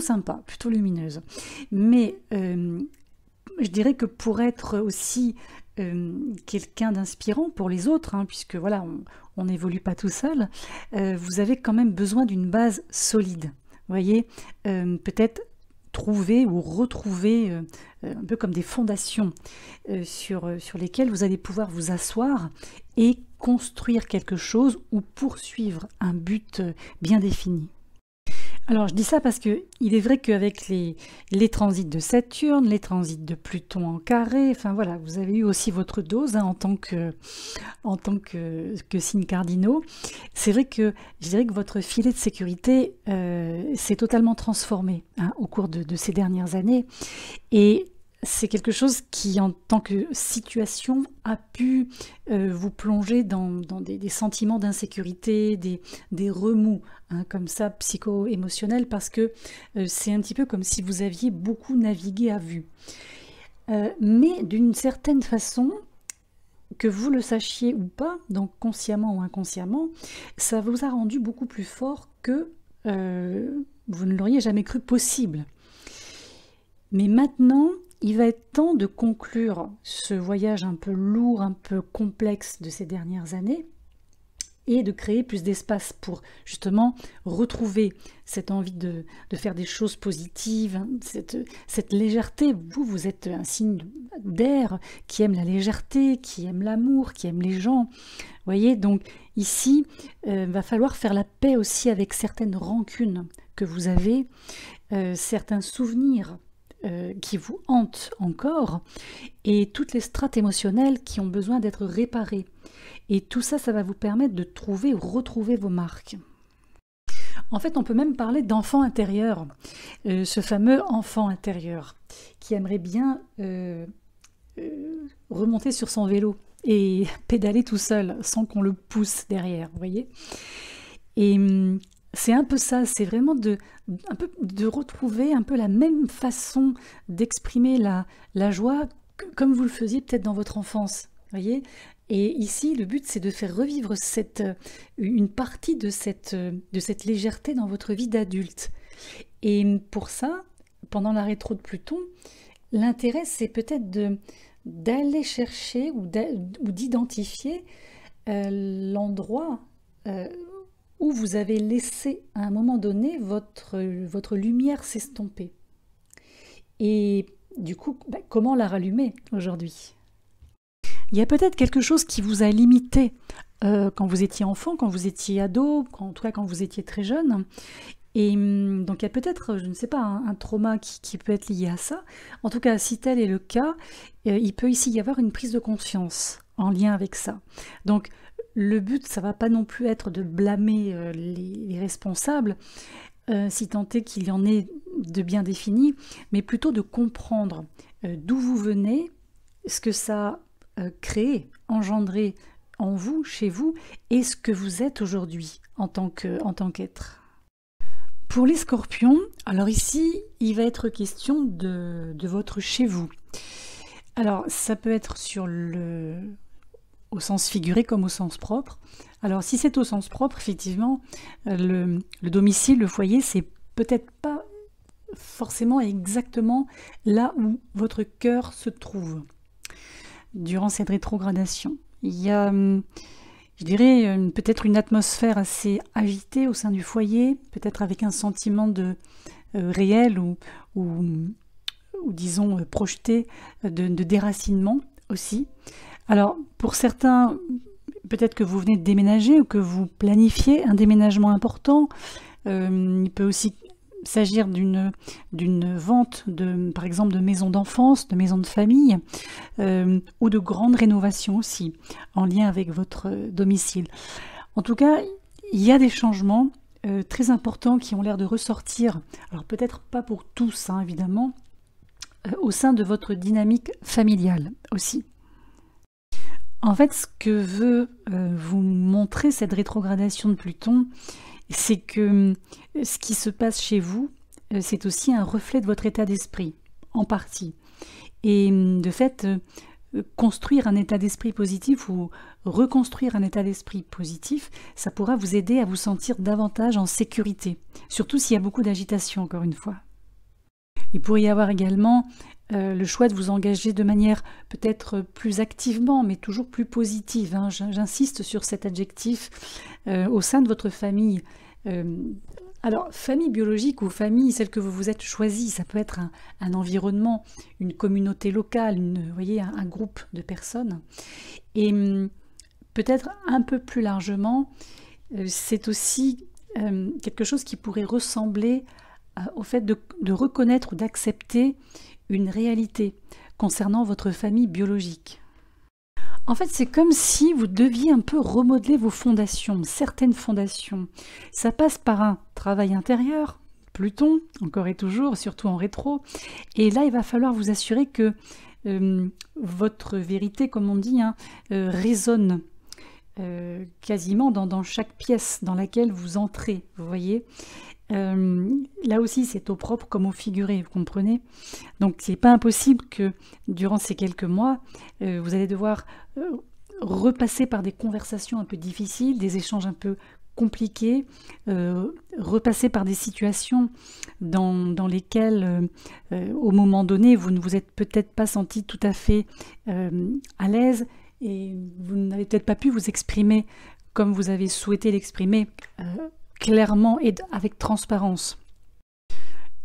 sympas, plutôt lumineuses. Mais je dirais que pour être aussi quelqu'un d'inspirant pour les autres, hein, puisque voilà, on n'évolue pas tout seul, vous avez quand même besoin d'une base solide. Vous voyez, peut-être trouver ou retrouver un peu comme des fondations sur lesquelles vous allez pouvoir vous asseoir et construire quelque chose ou poursuivre un but bien défini. Alors je dis ça parce que il est vrai qu'avec les transits de Saturne, les transits de Pluton en carré, enfin voilà, vous avez eu aussi votre dose hein, en tant que signe cardinaux. C'est vrai que je dirais que votre filet de sécurité s'est totalement transformé hein, au cours de ces dernières années. Et c'est quelque chose qui, en tant que situation, a pu vous plonger dans des sentiments d'insécurité, des remous, hein, comme ça, psycho-émotionnels, parce que c'est un petit peu comme si vous aviez beaucoup navigué à vue. Mais d'une certaine façon, que vous le sachiez ou pas, donc consciemment ou inconsciemment, ça vous a rendu beaucoup plus fort que vous ne l'auriez jamais cru possible. Mais maintenant, il va être temps de conclure ce voyage un peu lourd, un peu complexe de ces dernières années et de créer plus d'espace pour justement retrouver cette envie de faire des choses positives, hein, cette légèreté. Vous êtes un signe d'air qui aime la légèreté, qui aime l'amour, qui aime les gens. Vous voyez, donc ici, va falloir faire la paix aussi avec certaines rancunes que vous avez, certains souvenirs qui vous hantent encore, et toutes les strates émotionnelles qui ont besoin d'être réparées. Et tout ça, ça va vous permettre de trouver ou retrouver vos marques. En fait, on peut même parler d'enfant intérieur, ce fameux enfant intérieur qui aimerait bien remonter sur son vélo et pédaler tout seul sans qu'on le pousse derrière, vous voyez. Et c'est un peu ça, c'est vraiment de retrouver un peu la même façon d'exprimer la joie comme vous le faisiez peut-être dans votre enfance, voyez. Et ici, le but, c'est de faire revivre une partie de cette légèreté dans votre vie d'adulte. Et pour ça, pendant la rétro de Pluton, l'intérêt, c'est peut-être d'aller chercher ou d'identifier l'endroit où vous avez laissé à un moment donné votre lumière s'estomper. Et du coup, comment la rallumer aujourd'hui ? Il y a peut-être quelque chose qui vous a limité quand vous étiez enfant, quand vous étiez ado, en tout cas quand vous étiez très jeune. Et donc il y a peut-être, je ne sais pas, un trauma qui peut être lié à ça. En tout cas, si tel est le cas, il peut ici y avoir une prise de conscience en lien avec ça. Donc le but, ça ne va pas non plus être de blâmer les responsables, si tant est qu'il y en ait de bien définis, mais plutôt de comprendre d'où vous venez, ce que ça créé, engendré en vous, chez vous, et ce que vous êtes aujourd'hui en tant qu'être. Pour les scorpions, alors ici, il va être question de votre chez vous. Alors, ça peut être au sens figuré comme au sens propre. Alors, si c'est au sens propre, effectivement, le domicile, le foyer, c'est peut-être pas forcément exactement là où votre cœur se trouve durant cette rétrogradation. Il y a, je dirais, peut-être une atmosphère assez agitée au sein du foyer, peut-être avec un sentiment de réel ou disons projeté de déracinement aussi. Alors, pour certains, peut-être que vous venez de déménager ou que vous planifiez un déménagement important. Il peut aussi s'agir d'une vente, par exemple, de maisons d'enfance, de maisons de famille, ou de grandes rénovations aussi, en lien avec votre domicile. En tout cas, il y a des changements très importants qui ont l'air de ressortir, alors peut-être pas pour tous, hein, évidemment, au sein de votre dynamique familiale aussi. En fait, ce que veut vous montrer cette rétrogradation de Pluton, c'est que ce qui se passe chez vous, c'est aussi un reflet de votre état d'esprit, en partie. Et de fait, construire un état d'esprit positif ou reconstruire un état d'esprit positif, ça pourra vous aider à vous sentir davantage en sécurité, surtout s'il y a beaucoup d'agitation, encore une fois. Il pourrait y avoir également le choix de vous engager de manière peut-être plus activement, mais toujours plus positive, hein. J'insiste sur cet adjectif au sein de votre famille. Alors, famille biologique ou famille, celle que vous vous êtes choisie, ça peut être un environnement, une communauté locale, vous voyez, un groupe de personnes. Et peut-être un peu plus largement, c'est aussi quelque chose qui pourrait ressembler au fait de reconnaître ou d'accepter une réalité concernant votre famille biologique. En fait, c'est comme si vous deviez un peu remodeler vos fondations, certaines fondations. Ça passe par un travail intérieur, Pluton, encore et toujours, surtout en rétro. Et là, il va falloir vous assurer que votre vérité, comme on dit, hein, résonne quasiment dans chaque pièce dans laquelle vous entrez, vous voyez. Là aussi, c'est au propre comme au figuré, vous comprenez? Donc, c'est pas impossible que durant ces quelques mois, vous allez devoir repasser par des conversations un peu difficiles, des échanges un peu compliqués, repasser par des situations dans lesquelles, au moment donné, vous ne vous êtes peut-être pas senti tout à fait à l'aise et vous n'avez peut-être pas pu vous exprimer comme vous avez souhaité l'exprimer clairement et avec transparence.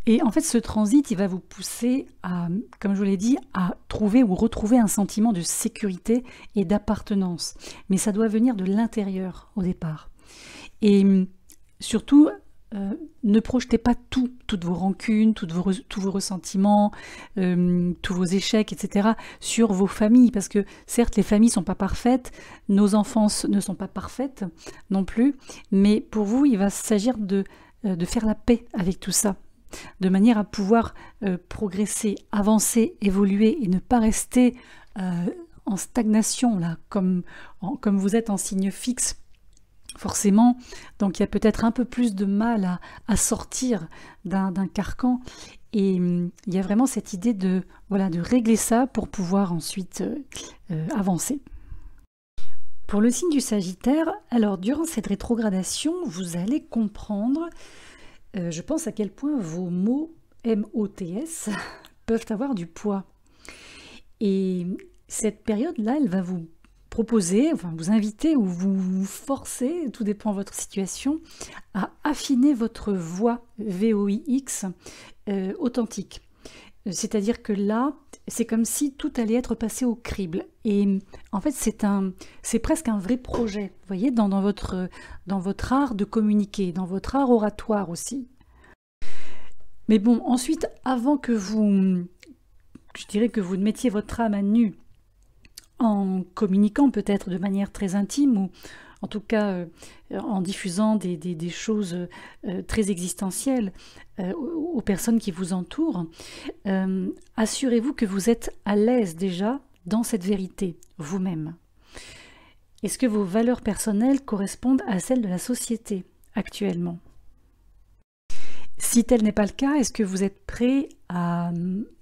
Et en fait, ce transit, il va vous pousser à, comme je vous l'ai dit, à trouver ou retrouver un sentiment de sécurité et d'appartenance. Mais ça doit venir de l'intérieur au départ. Et surtout, ne projetez pas toutes vos rancunes, tous vos ressentiments, tous vos échecs, etc. sur vos familles. Parce que certes, les familles ne sont pas parfaites, nos enfances ne sont pas parfaites non plus. Mais pour vous, il va s'agir de faire la paix avec tout ça, de manière à pouvoir progresser, avancer, évoluer et ne pas rester en stagnation, là, comme vous êtes en signe fixe, forcément. Donc il y a peut-être un peu plus de mal à sortir d'un carcan. Et il y a vraiment cette idée de régler ça pour pouvoir ensuite avancer. Pour le signe du Sagittaire, alors durant cette rétrogradation, vous allez comprendre je pense à quel point vos mots MOTS peuvent avoir du poids. Et cette période-là, elle va vous proposer, enfin vous inviter ou vous forcer, tout dépend de votre situation, à affiner votre voix VOIX authentique. C'est-à-dire que là, c'est comme si tout allait être passé au crible. Et en fait, c'est presque un vrai projet, vous voyez, dans votre art de communiquer, dans votre art oratoire aussi. Mais bon, ensuite, avant que je dirais que vous ne mettiez votre âme à nu en communiquant peut-être de manière très intime ou en tout cas en diffusant des choses très existentielles aux personnes qui vous entourent, assurez-vous que vous êtes à l'aise déjà dans cette vérité, vous-même. Est-ce que vos valeurs personnelles correspondent à celles de la société actuellement? Si tel n'est pas le cas, est-ce que vous êtes prêt à,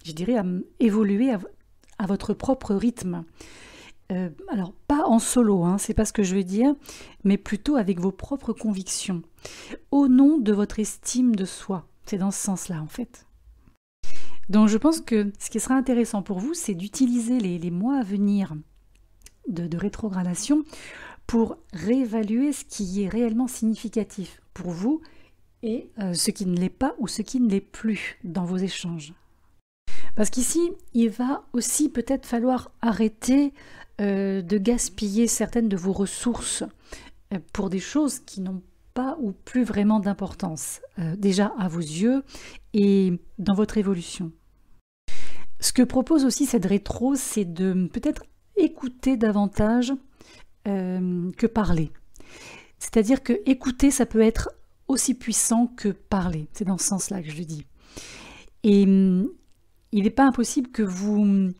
je dirais, à évoluer à votre propre rythme? Alors, pas en solo, hein, c'est pas ce que je veux dire, mais plutôt avec vos propres convictions, au nom de votre estime de soi. C'est dans ce sens-là, en fait. Donc, je pense que ce qui sera intéressant pour vous, c'est d'utiliser les mois à venir de rétrogradation pour réévaluer ce qui est réellement significatif pour vous et ce qui ne l'est pas ou ce qui ne l'est plus dans vos échanges. Parce qu'ici, il va aussi peut-être falloir arrêter de gaspiller certaines de vos ressources pour des choses qui n'ont pas ou plus vraiment d'importance, déjà à vos yeux et dans votre évolution. Ce que propose aussi cette rétro, c'est de peut-être écouter davantage que parler. C'est-à-dire que écouter, ça peut être aussi puissant que parler. C'est dans ce sens-là que je le dis. Et il n'est pas impossible que vous,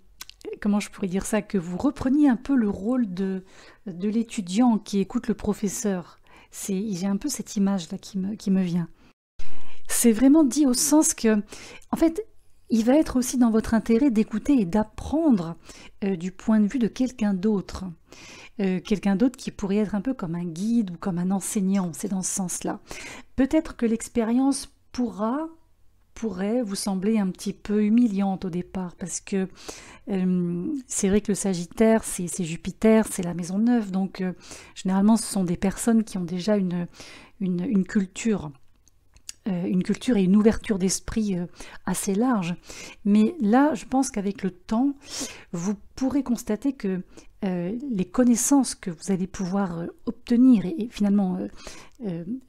comment je pourrais dire ça, que vous repreniez un peu le rôle de l'étudiant qui écoute le professeur. J'ai un peu cette image-là qui me vient. C'est vraiment dit au sens que, en fait, il va être aussi dans votre intérêt d'écouter et d'apprendre du point de vue de quelqu'un d'autre. Quelqu'un d'autre qui pourrait être un peu comme un guide ou comme un enseignant, c'est dans ce sens-là. Peut-être que l'expérience pourrait vous sembler un petit peu humiliante au départ, parce que c'est vrai que le Sagittaire, c'est Jupiter, c'est la maison 9, donc généralement ce sont des personnes qui ont déjà une culture et une ouverture d'esprit assez large. Mais là, je pense qu'avec le temps, vous pourrez constater que les connaissances que vous allez pouvoir obtenir et finalement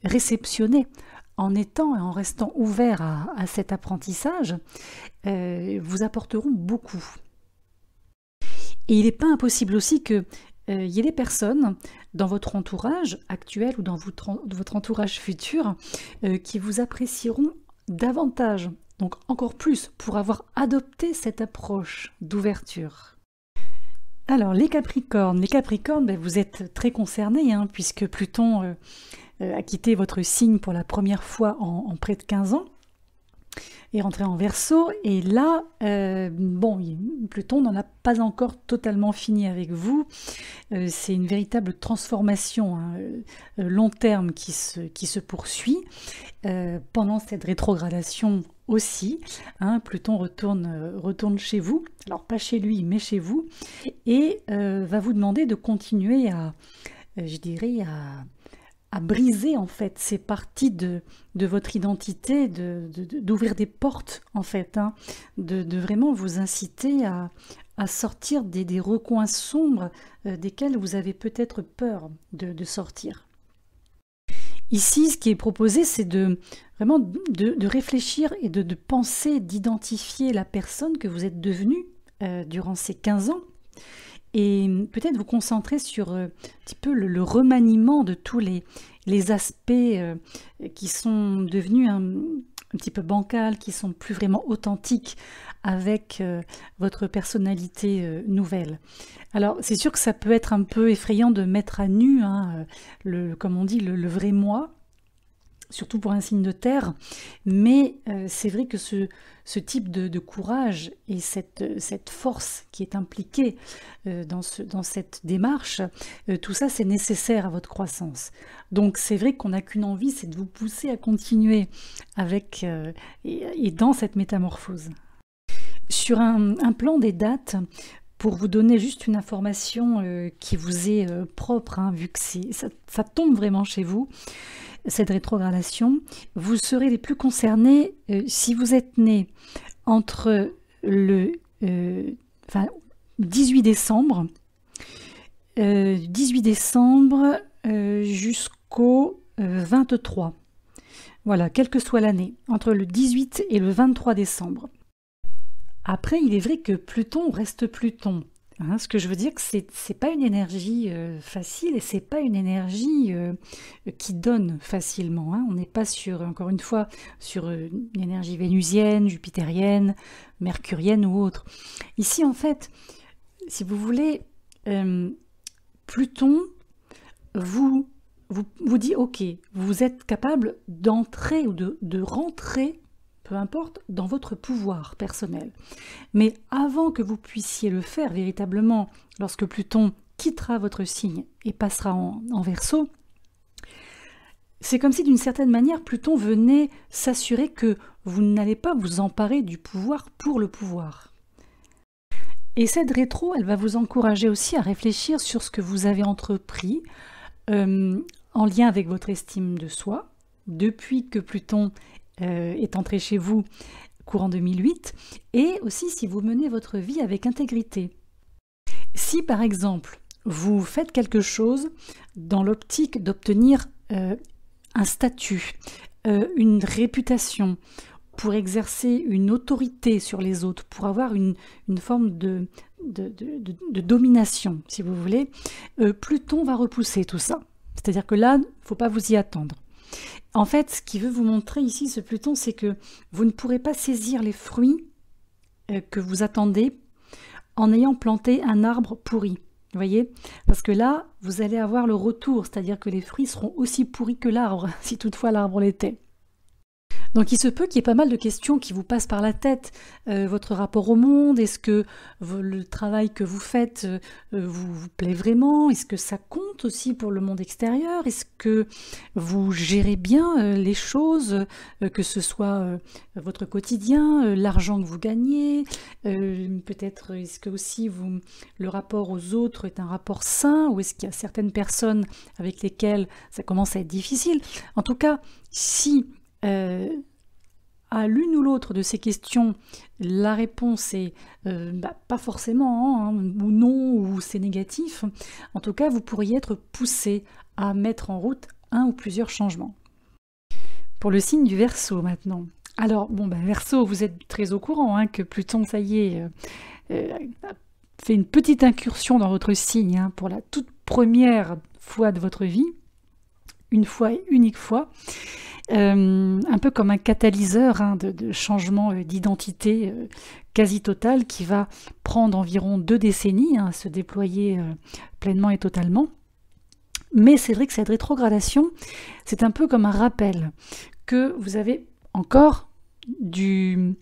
réceptionner en étant et en restant ouvert à cet apprentissage, vous apporteront beaucoup. Et il n'est pas impossible aussi que il y ait des personnes dans votre entourage actuel ou dans votre entourage futur qui vous apprécieront davantage, donc encore plus, pour avoir adopté cette approche d'ouverture. Alors, les Capricornes, ben, vous êtes très concernés, hein, puisque Pluton a quitté votre signe pour la première fois en près de 15 ans, est rentré en Verseau, et là, Pluton n'en a pas encore totalement fini avec vous. C'est une véritable transformation, hein, long terme qui se poursuit. Pendant cette rétrogradation aussi, hein, Pluton retourne chez vous, alors pas chez lui, mais chez vous, et va vous demander de continuer à briser en fait ces parties de votre identité, d'ouvrir des portes en fait, hein, de vraiment vous inciter à sortir des recoins sombres desquels vous avez peut-être peur de sortir. Ici, ce qui est proposé, c'est vraiment de réfléchir et de penser, d'identifier la personne que vous êtes devenue durant ces 15 ans, et peut-être vous concentrer sur un petit peu le remaniement de tous les aspects qui sont devenus un petit peu bancals, qui sont plus vraiment authentiques avec votre personnalité nouvelle. Alors c'est sûr que ça peut être un peu effrayant de mettre à nu, hein, comme on dit, le vrai moi, surtout pour un signe de terre, mais c'est vrai que ce type de courage et cette force qui est impliquée dans cette démarche, tout ça c'est nécessaire à votre croissance. Donc c'est vrai qu'on n'a qu'une envie, c'est de vous pousser à continuer avec et dans cette métamorphose. Sur un plan des dates, pour vous donner juste une information qui vous est propre, hein, vu que ça tombe vraiment chez vous, cette rétrogradation, vous serez les plus concernés si vous êtes né entre le 18 décembre, jusqu'au 23. Voilà, quelle que soit l'année, entre le 18 et le 23 décembre. Après, il est vrai que Pluton reste Pluton. Hein, ce que je veux dire, que c'est pas une énergie facile, et c'est pas une énergie qui donne facilement. Hein. On n'est pas encore une fois, sur une énergie vénusienne, jupitérienne, mercurienne ou autre. Ici, en fait, si vous voulez, Pluton vous dit, ok, vous êtes capable d'entrer ou de rentrer, peu importe, dans votre pouvoir personnel. Mais avant que vous puissiez le faire véritablement, lorsque Pluton quittera votre signe et passera en Verseau, c'est comme si d'une certaine manière Pluton venait s'assurer que vous n'allez pas vous emparer du pouvoir pour le pouvoir. Et cette rétro, elle va vous encourager aussi à réfléchir sur ce que vous avez entrepris en lien avec votre estime de soi, depuis que Pluton est entré chez vous courant 2008, et aussi si vous menez votre vie avec intégrité. Si par exemple vous faites quelque chose dans l'optique d'obtenir un statut, une réputation, pour exercer une autorité sur les autres, pour avoir une forme de domination, si vous voulez, Pluton va repousser tout ça. C'est-à-dire que là, il ne faut pas vous y attendre. En fait, ce qu'il veut vous montrer ici, ce Pluton, c'est que vous ne pourrez pas saisir les fruits que vous attendez en ayant planté un arbre pourri. Vous voyez? Parce que là, vous allez avoir le retour, c'est-à-dire que les fruits seront aussi pourris que l'arbre, si toutefois l'arbre l'était. Donc il se peut qu'il y ait pas mal de questions qui vous passent par la tête. Votre rapport au monde, est-ce que le travail que vous faites vous plaît vraiment? Est-ce que ça compte aussi pour le monde extérieur? Est-ce que vous gérez bien les choses, que ce soit votre quotidien, l'argent que vous gagnez? Peut-être est-ce que aussi le rapport aux autres est un rapport sain, ou est-ce qu'il y a certaines personnes avec lesquelles ça commence à être difficile? En tout cas, si à l'une ou l'autre de ces questions, la réponse est pas forcément, hein, ou non, ou c'est négatif, en tout cas, vous pourriez être poussé à mettre en route un ou plusieurs changements. Pour le signe du Verseau maintenant. Alors, Verseau, vous êtes très au courant que Pluton, ça y est, a fait une petite incursion dans votre signe, hein, pour la toute première fois de votre vie, une fois et unique fois. un peu comme un catalyseur hein, de changement d'identité quasi total qui va prendre environ 2 décennies hein, à se déployer pleinement et totalement. Mais c'est vrai que cette rétrogradation, c'est un peu comme un rappel que vous avez encore du...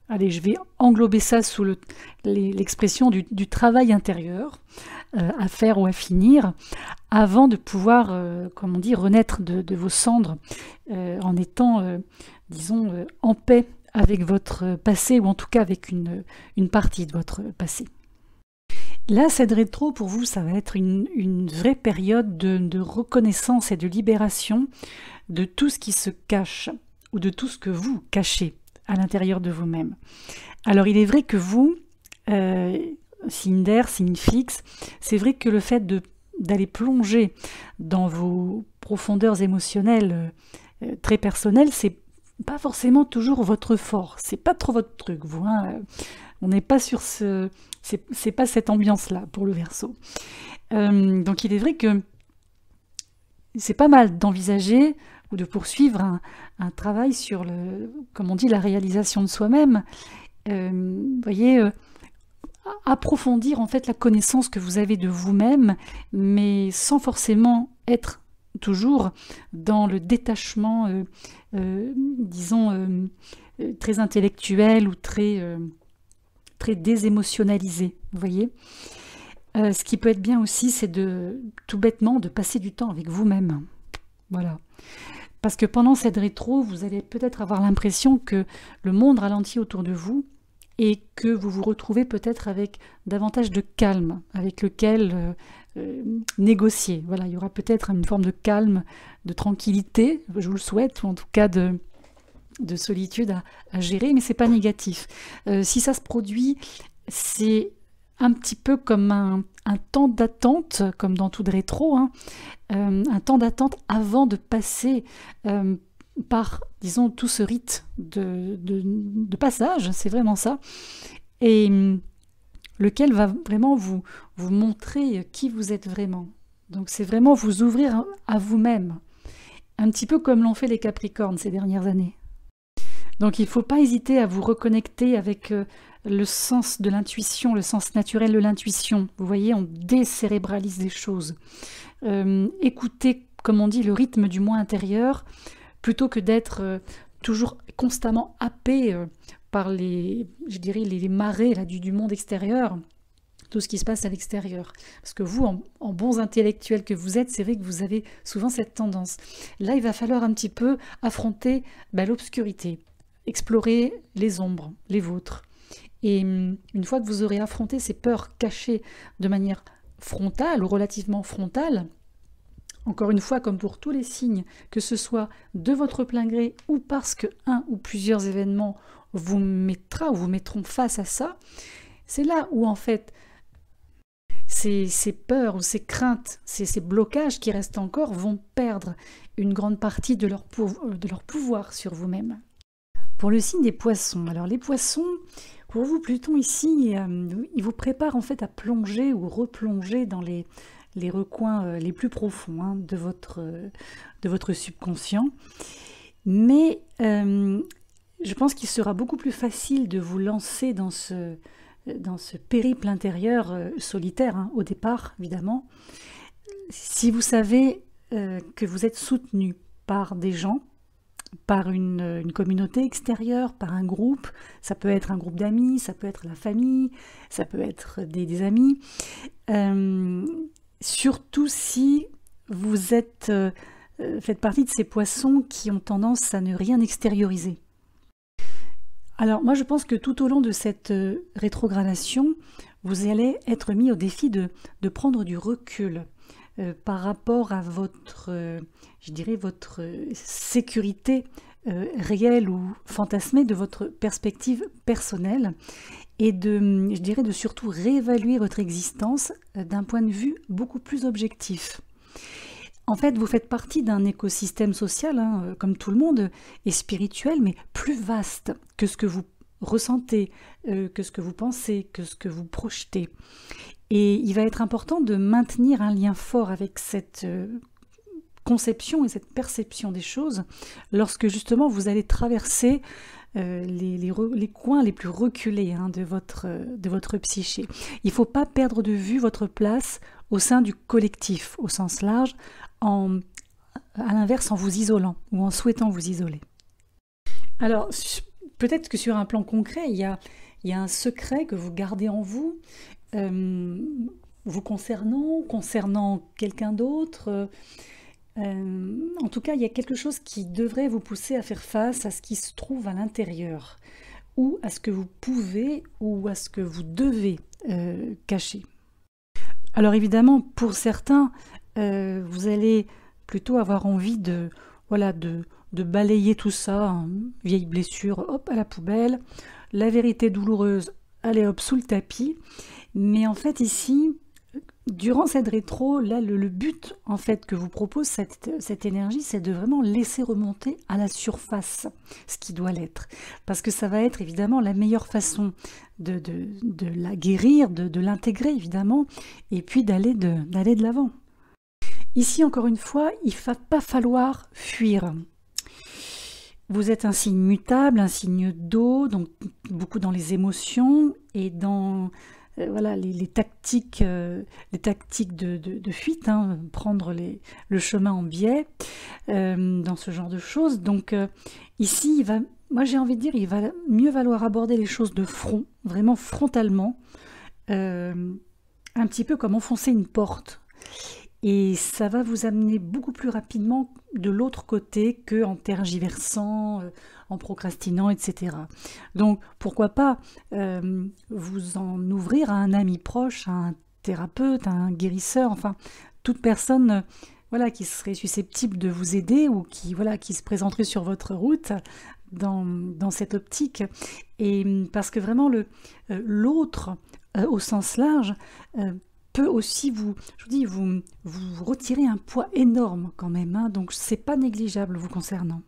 Allez, je vais englober ça sous l'expression du travail intérieur à faire ou à finir avant de pouvoir, comme on dit, renaître de vos cendres en étant, disons, en paix avec votre passé ou en tout cas avec une partie de votre passé. Là, cette rétro, pour vous, ça va être une vraie période de reconnaissance et de libération de tout ce qui se cache ou de tout ce que vous cachez à l'intérieur de vous-même. Alors, il est vrai que vous, signe d'air, signe fixe, c'est vrai que le fait d'aller plonger dans vos profondeurs émotionnelles très personnelles, c'est pas forcément toujours votre fort. C'est pas trop votre truc, vous. Hein. On n'est pas sur ce... C'est pas cette ambiance-là pour le Verseau. Donc il est vrai que c'est pas mal d'envisager ou de poursuivre un travail sur, comme on dit, la réalisation de soi-même. Voyez, approfondir en fait la connaissance que vous avez de vous-même, mais sans forcément être toujours dans le détachement, disons, très intellectuel ou très désémotionnalisé, vous voyez. Ce qui peut être bien aussi, c'est tout bêtement de passer du temps avec vous-même. Voilà. Parce que pendant cette rétro, vous allez peut-être avoir l'impression que le monde ralentit autour de vous et que vous vous retrouvez peut-être avec davantage de calme avec lequel négocier. Voilà, il y aura peut-être une forme de calme, de tranquillité, je vous le souhaite, ou en tout cas de solitude à gérer, mais c'est pas négatif. Si ça se produit, c'est un petit peu comme un temps d'attente, comme dans toute rétro, hein, un temps d'attente avant de passer par, disons, tout ce rite de passage, c'est vraiment ça, et lequel va vraiment vous montrer qui vous êtes vraiment. Donc c'est vraiment vous ouvrir à vous-même, un petit peu comme l'ont fait les Capricornes ces dernières années. Donc il ne faut pas hésiter à vous reconnecter avec le sens de l'intuition, le sens naturel de l'intuition. Vous voyez, on décérébralise les choses. Écoutez, comme on dit, le rythme du moi intérieur, plutôt que d'être toujours constamment happé par les marées là, du monde extérieur, tout ce qui se passe à l'extérieur. Parce que vous, en bons intellectuels que vous êtes, c'est vrai que vous avez souvent cette tendance. Là, il va falloir un petit peu affronter l'obscurité, explorer les ombres, les vôtres. Et une fois que vous aurez affronté ces peurs cachées de manière frontale ou relativement frontale, encore une fois, comme pour tous les signes, que ce soit de votre plein gré ou parce que un ou plusieurs événements vous mettront face à ça, c'est là où en fait ces peurs ou ces craintes, ces blocages qui restent encore vont perdre une grande partie de leur pouvoir sur vous-même. Pour le signe des poissons, alors les poissons, pour vous Pluton ici, il vous prépare en fait à plonger ou replonger dans les recoins les plus profonds hein, de votre subconscient. Mais je pense qu'il sera beaucoup plus facile de vous lancer dans ce périple intérieur solitaire, hein, au départ, évidemment, si vous savez que vous êtes soutenu par des gens, par une communauté extérieure, par un groupe, ça peut être un groupe d'amis, ça peut être la famille, ça peut être des amis, surtout si vous faites partie de ces poissons qui ont tendance à ne rien extérioriser. Alors moi je pense que tout au long de cette rétrogradation, vous allez être mis au défi de prendre du recul par rapport à votre sécurité réelle ou fantasmée de votre perspective personnelle et de surtout réévaluer votre existence d'un point de vue beaucoup plus objectif. En fait, vous faites partie d'un écosystème social, hein, comme tout le monde, et spirituel, mais plus vaste que ce que vous ressentez, que ce que vous pensez, que ce que vous projetez. Et il va être important de maintenir un lien fort avec cette conception et cette perception des choses lorsque justement vous allez traverser les coins les plus reculés hein, de votre psyché. Il ne faut pas perdre de vue votre place au sein du collectif, au sens large, à l'inverse en vous isolant ou en souhaitant vous isoler. Alors, peut-être que sur un plan concret, il y a un secret que vous gardez en vous, vous concernant quelqu'un d'autre. En tout cas, il y a quelque chose qui devrait vous pousser à faire face à ce qui se trouve à l'intérieur, ou à ce que vous pouvez, ou à ce que vous devez cacher. Alors évidemment, pour certains, vous allez plutôt avoir envie de balayer tout ça, hein, vieille blessure, hop, à la poubelle, la vérité douloureuse, allez hop, sous le tapis. Mais en fait ici, durant cette rétro, là, le but en fait que vous propose cette énergie, c'est de vraiment laisser remonter à la surface ce qui doit l'être. Parce que ça va être évidemment la meilleure façon de la guérir, de l'intégrer évidemment, et puis d'aller de l'avant. Ici, encore une fois, il ne va pas falloir fuir. Vous êtes un signe mutable, un signe d'eau, donc beaucoup dans les émotions et dans voilà, les tactiques de fuite, hein, prendre le chemin en biais, dans ce genre de choses. Donc ici, moi j'ai envie de dire, il va mieux valoir aborder les choses de front, vraiment frontalement, un petit peu comme enfoncer une porte. Et ça va vous amener beaucoup plus rapidement de l'autre côté qu'en tergiversant, en procrastinant, etc. Donc pourquoi pas vous en ouvrir à un ami proche, à un thérapeute, à un guérisseur, enfin toute personne voilà, qui serait susceptible de vous aider ou qui se présenterait sur votre route dans cette optique. Et parce que vraiment l'autre, au sens large, peut aussi vous retirer un poids énorme quand même, hein, donc c'est pas négligeable vous concernant.